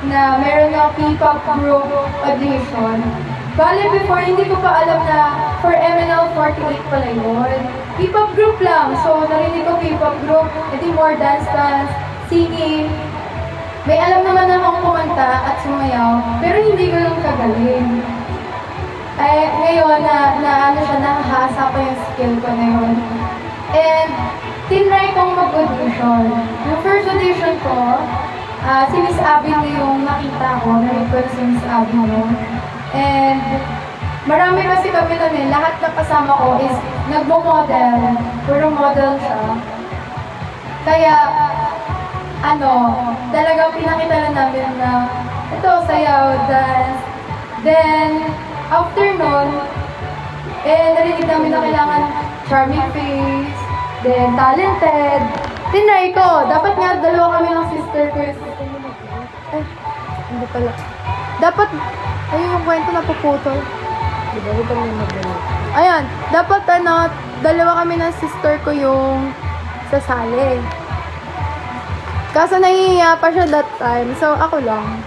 na meron na P-pop group audition. Bale, before, hindi ko pa alam na for MNL 48 pala yun. P-pop group lang. So, narinig ko P-pop group, edi more dance, singing. May alam naman akong kumanta at sumayaw, pero hindi ko lang kagaling. Ay, ngayon, nahahasa ko yung skill ko na yun. And, tinry kong mag-audition. Yung first audition ko, si Miss Abby na yung nakita ko, narinig ko si Miss Abby mo. And, marami kasi kami nun eh, lahat na kasama ko is nagmo-model, puro model siya. Kaya, talagang pinakita na namin na ito, sayaw, dance. Then, after nun, narinig namin na kailangan charming face, then talented. Tinry ko. Dapat nga, dalawa kami ng sister ko. Hindi pala. Dapat, ayun yung kwento na puputol. Ayan, dapat dalawa kami ng sister ko yung sasali. Kaso nahihiya pa siya that time, so ako lang.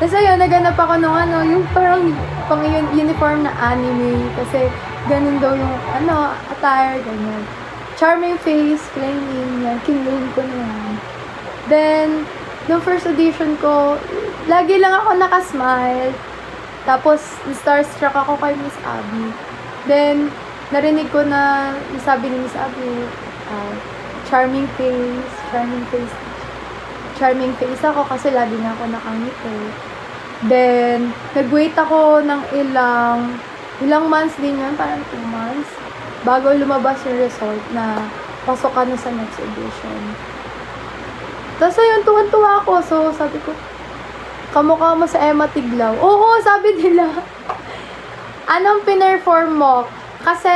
Tapos ayun, naganap ako nung yung parang uniform na anime. Kasi ganun daw yung attire, ganyan. Charming face, claiming, yan, kinulong ko na yan. Then, nung first audition ko, lagi lang ako nakasmile. Tapos, starstruck ako kay Miss Abby. Then, narinig ko na sabi ni Miss Abby, charming face ako kasi lagi na ako nakangiti. Then, nag-wait ako ng ilang months din yun, parang 2 months, bago lumabas yung result na pasok ka na sa next edition. Tapos ayun, tuwan-tuwa ako. So, sabi ko, kamukha mo sa Emma Tiglaw. Oo, sabi nila. Anong pinerform mo? Kasi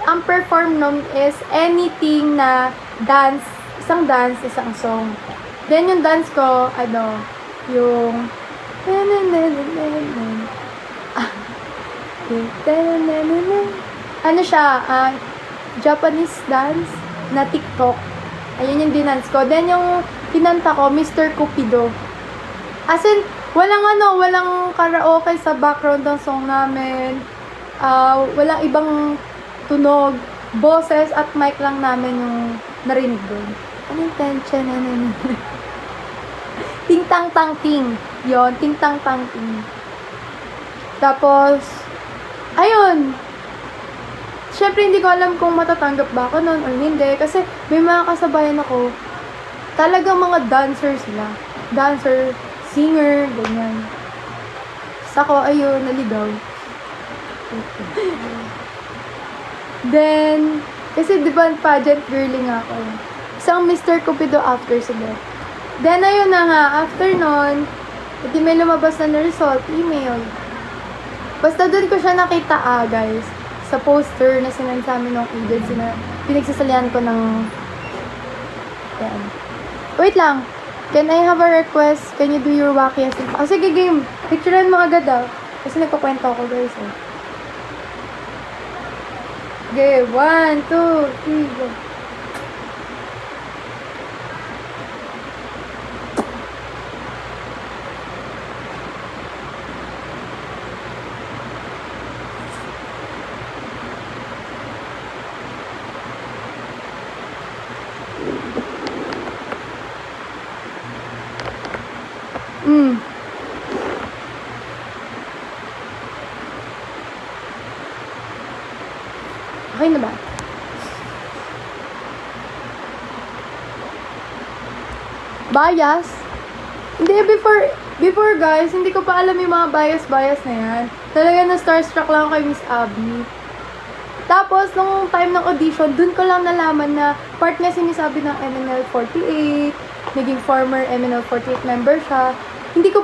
ang perform nun is anything na dance, isang song. Then yung dance ko, yung ano siya, Japanese dance na TikTok. Ayun yung dinance ko. Then yung kinanta ko, Mr. Cupido. As in, walang karaoke sa background ng song namin. Walang ibang tunog. Boses at mic lang namin yung narinig doon. Anong tension? Ting tang tang ting. Yon, ting tang tang ting. Tapos, ayun. Siyempre, hindi ko alam kung matatanggap ba ako noon or hindi. Kasi may mga kasabayan ako, talagang mga dancer sila. Dancer, singer, ganyan. Tapos ako, ayun, naligaw. Then, kasi diba pageant girling ako. Isang Mr. Cupido after sila. Then, ayun na nga, after nun, hindi may lumabas na result, email. Basta doon ko siya nakita, guys, sa poster na sinend sa amin ng agency na pinagsasalihan ko ng yan. Wait lang. Can I have a request? Can you do your wacky as in? Oh, sige, game. Picturean mo agad, Kasi nagkukwento ako, guys, Okay, 1, 2, 3, go. Okay na ba? Bias? Hindi, before guys, hindi ko pa alam yung mga bias na yan. Talaga na starstruck lang ako kay Miss Abby. Tapos, nung time ng audition, dun ko lang nalaman na part nga si Miss Abby ng MNL48, naging former MNL48 member siya. Hindi ko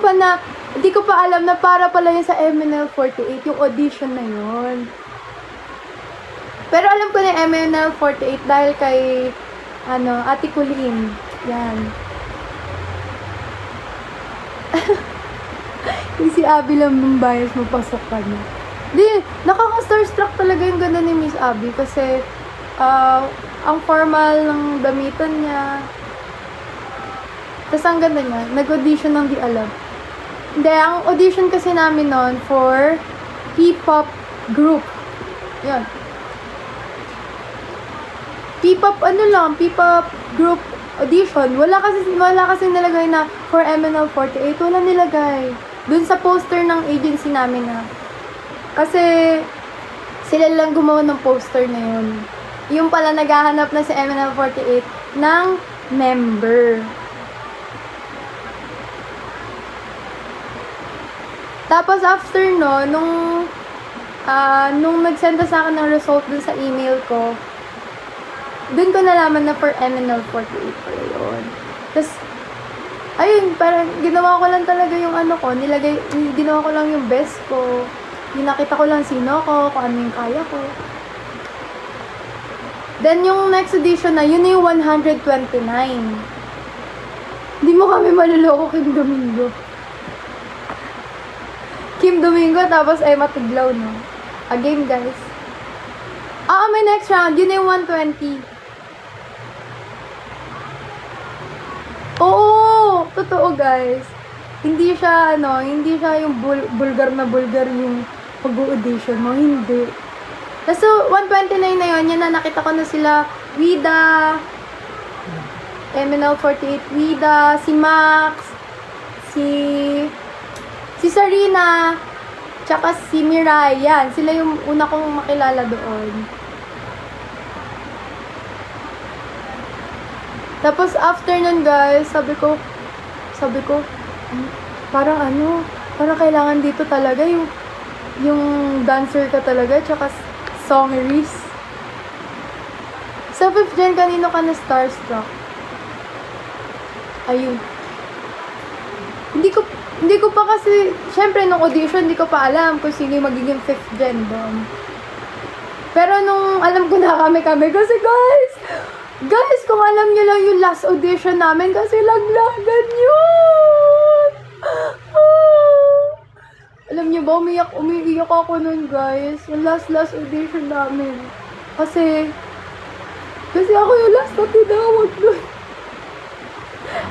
pa alam na para pala yun sa MNL48, yung audition na yun. Pero alam ko na yung MNL48 dahil kay, Ate Kulin. Yan. Yung si Abby lang ng bias mo, pasok ka na. Di, nakaka-starstruck talaga yung ganda ni Miss Abby kasi, ang formal ng damitan niya. Tapos ang ganda niya, nag-audition ng di alam. Hindi, ang audition kasi namin noon for P-pop group. Yan. P-pop group audition. Wala kasi nilagay na for MNL48. Wala nilagay. Dun sa poster ng agency namin Kasi sila lang gumawa ng poster na yun. Yung pala naghahanap na si MNL48 ng member. Tapos after nung nagsenda sa akin ng result dun sa email ko, dun ko nalaman na for MNL48 pala yun. Tapos, ayun, parang ginawa ko lang talaga yung ginawa ko lang yung best ko. Yung nakita ko lang sino ko, kung ano yung kaya ko. Then, yung next edition na, yun na yung 129. Hindi mo kami maluloko, Kim Domingo. Kim Domingo, tapos Emma Tiglaw, no? Again, guys. May next round. Yun na yung 120. Oo! Totoo, guys. Hindi siya yung bulgar yung pag-audition mo. Hindi. Tapos, 129 na yun. Yan na, nakita ko na sila. Wida, MNL48 Wida, si Max, si Sarina, tsaka si Mirai. Yan, sila yung una kong makilala doon. Tapos after nun guys, sabi ko, parang kailangan dito talaga yung dancer ka talaga, tsaka songeries. Sa 5th gen, kanino ka na starstruck? Ayun. Hindi ko pa kasi, syempre nung audition, hindi ko pa alam kung sino yung magiging 5th gen doon. Pero nung alam ko na kami, kasi guys, kung alam nyo lang yung last audition namin, kasi laglagan yun! Alam nyo ba, umiiyak ako nun, guys. Yung last audition namin. Kasi ako yung last na tinawag nun.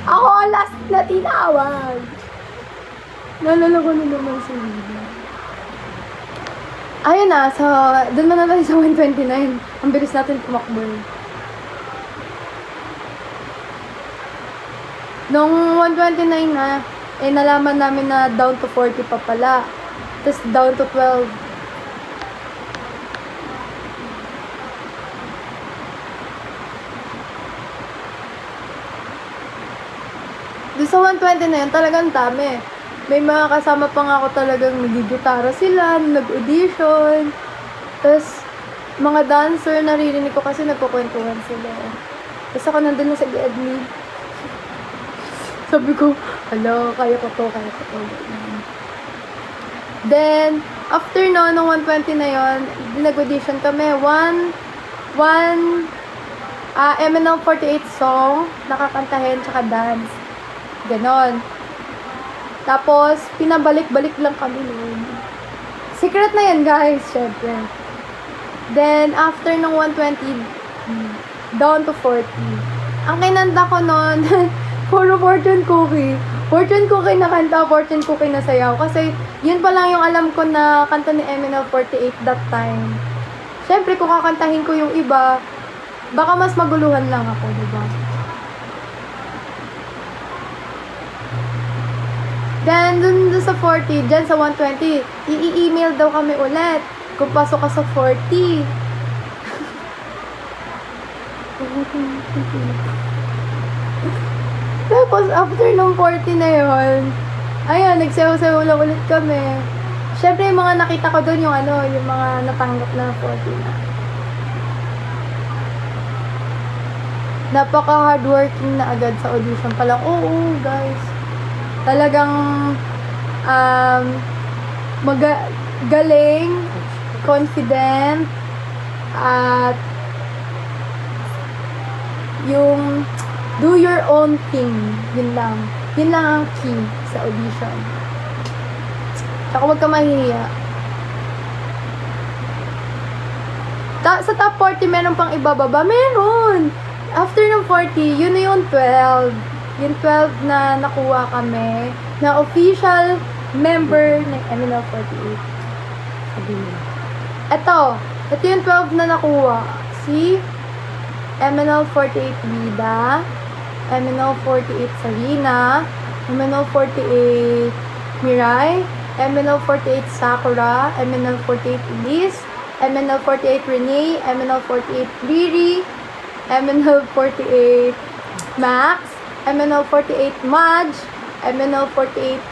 Ako ang last na tinawag. Naalala ko na naman si Lina. Ayun na, doon na tayo sa 129. Ang bilis natin tumakbo. Nung 129 na, nalaman namin na down to 40 pa pala. Tapos down to 12. Doon sa 120 na yun, talagang dami. May mga kasama pa nga ako talagang nagigitara sila, nag-audition. Tapos, mga dancer, naririnig ko kasi nagkukwentuhan sila. Tapos ako nandun na sa Gedli. Sabi ko, hello, kaya ko to. Then, after nung 120 na yon, nag-audition kami. MNL48 song, nakakantahin, tsaka dance. Ganon. Tapos, pinabalik-balik lang kami noon. Secret na yan, guys, syempre. Then, after nung 120, down to 40. Ang kinanta ko noon, puro fortune cookie. Fortune cookie na kanta, fortune cookie na sayaw. Kasi, yun pa lang yung alam ko na kanta ni MNL48 that time. Syempre, kung kakantahin ko yung iba, baka mas maguluhan lang ako, diba? Then, dun sa 40, dyan sa 120, i-email daw kami ulit kung pasok ka sa 40. Tapos, after nung 40 na yun, ayun, nagsayaw-sayaw lang ulit kami. Syempre, yung mga nakita ko dun, yung mga natanggap na 40 na. Napaka-hardworking na agad sa audition pa lang. Oo, guys. Talagang galing, confident, at yung do your own thing. Yun lang ang key sa audition. Tsaka huwag ka mahihiya. Sa top 40 meron pang ibababa. Meron! After ng 40, yun na yung 12. Yung 12 na nakuha kami na official member ng MNL48. Ito yung 12 na nakuha. Si MNL48 Vida, MNL48 Sarina, MNL48 Mirai, MNL48 Sakura, MNL48 Elise, MNL48 Renee, MNL48 Riri, MNL48 Max, MNL48 Madge, MNL48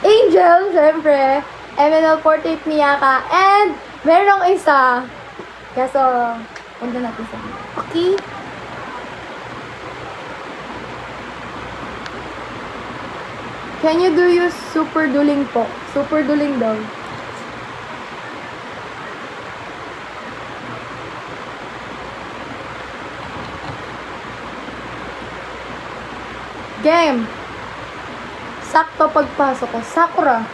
Angel, syempre, MNL48 Miyaka, and merong isa. Kaso, punta natin sa video. Okay? Can you do your super dueling po? Super dueling daw. Game. Sakto pagpasok ko. Sakura.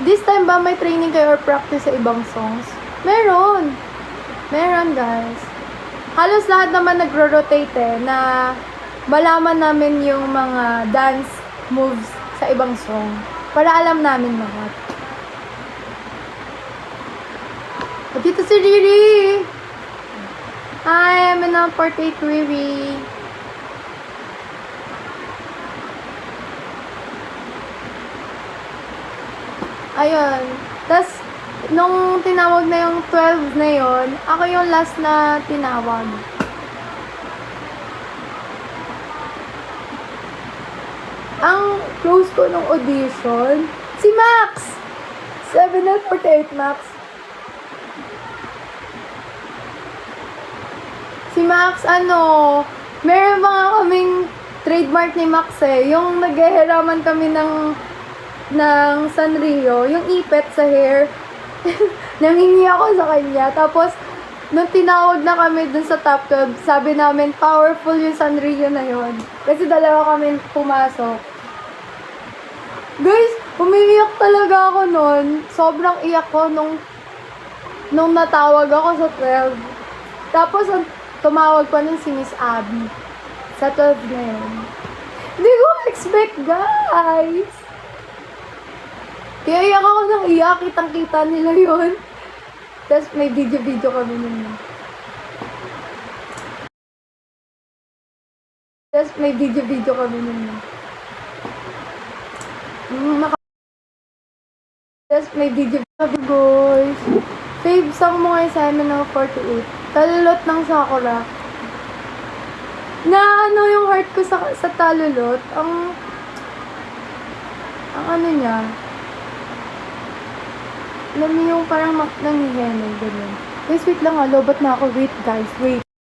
This time ba may training kayo or practice sa ibang songs? Meron. Meron, guys. Halos lahat naman nagro-rotate na malaman namin yung mga dance moves sa ibang song. Para alam namin lahat. At dito si Riri. Hi, MNL48 Riri. Ayun. Tapos, nung tinawag na yung 12 na yon, ako yung last na tinawag. Ang close ko nung audition, si Max! 7L48 Max. Si Max, meron mga kaming trademark ni Max eh. Yung naghihiraman kami ng Sanrio, yung ipet sa hair. Nangingi ako sa kanya. Tapos, nung tinawag na kami dun sa top 12, sabi namin, powerful yung Sanrio na yon. Kasi dalawa kami pumasok. Guys, umiiyak talaga ako nun. Sobrang iyak ko nung natawag ako sa 12. Tapos, tumawag pa nun si Miss Abby. Sa 12 na yun. Hindi ko expect, guys. Kaya iyak ako ng iyak. Kitang-kita nila yun. Tapos may video kami nun. Tapos may video kami nun. Tapos may video. Sabi guys, fave song mo ngayon sa amin ng 48. Talulot ng Sakura. Na yung heart ko sa talulot, ang niya, alam niyo yung parang nanghihenay, ganun. Guys, wait lang lobat na ako. Wait guys, wait.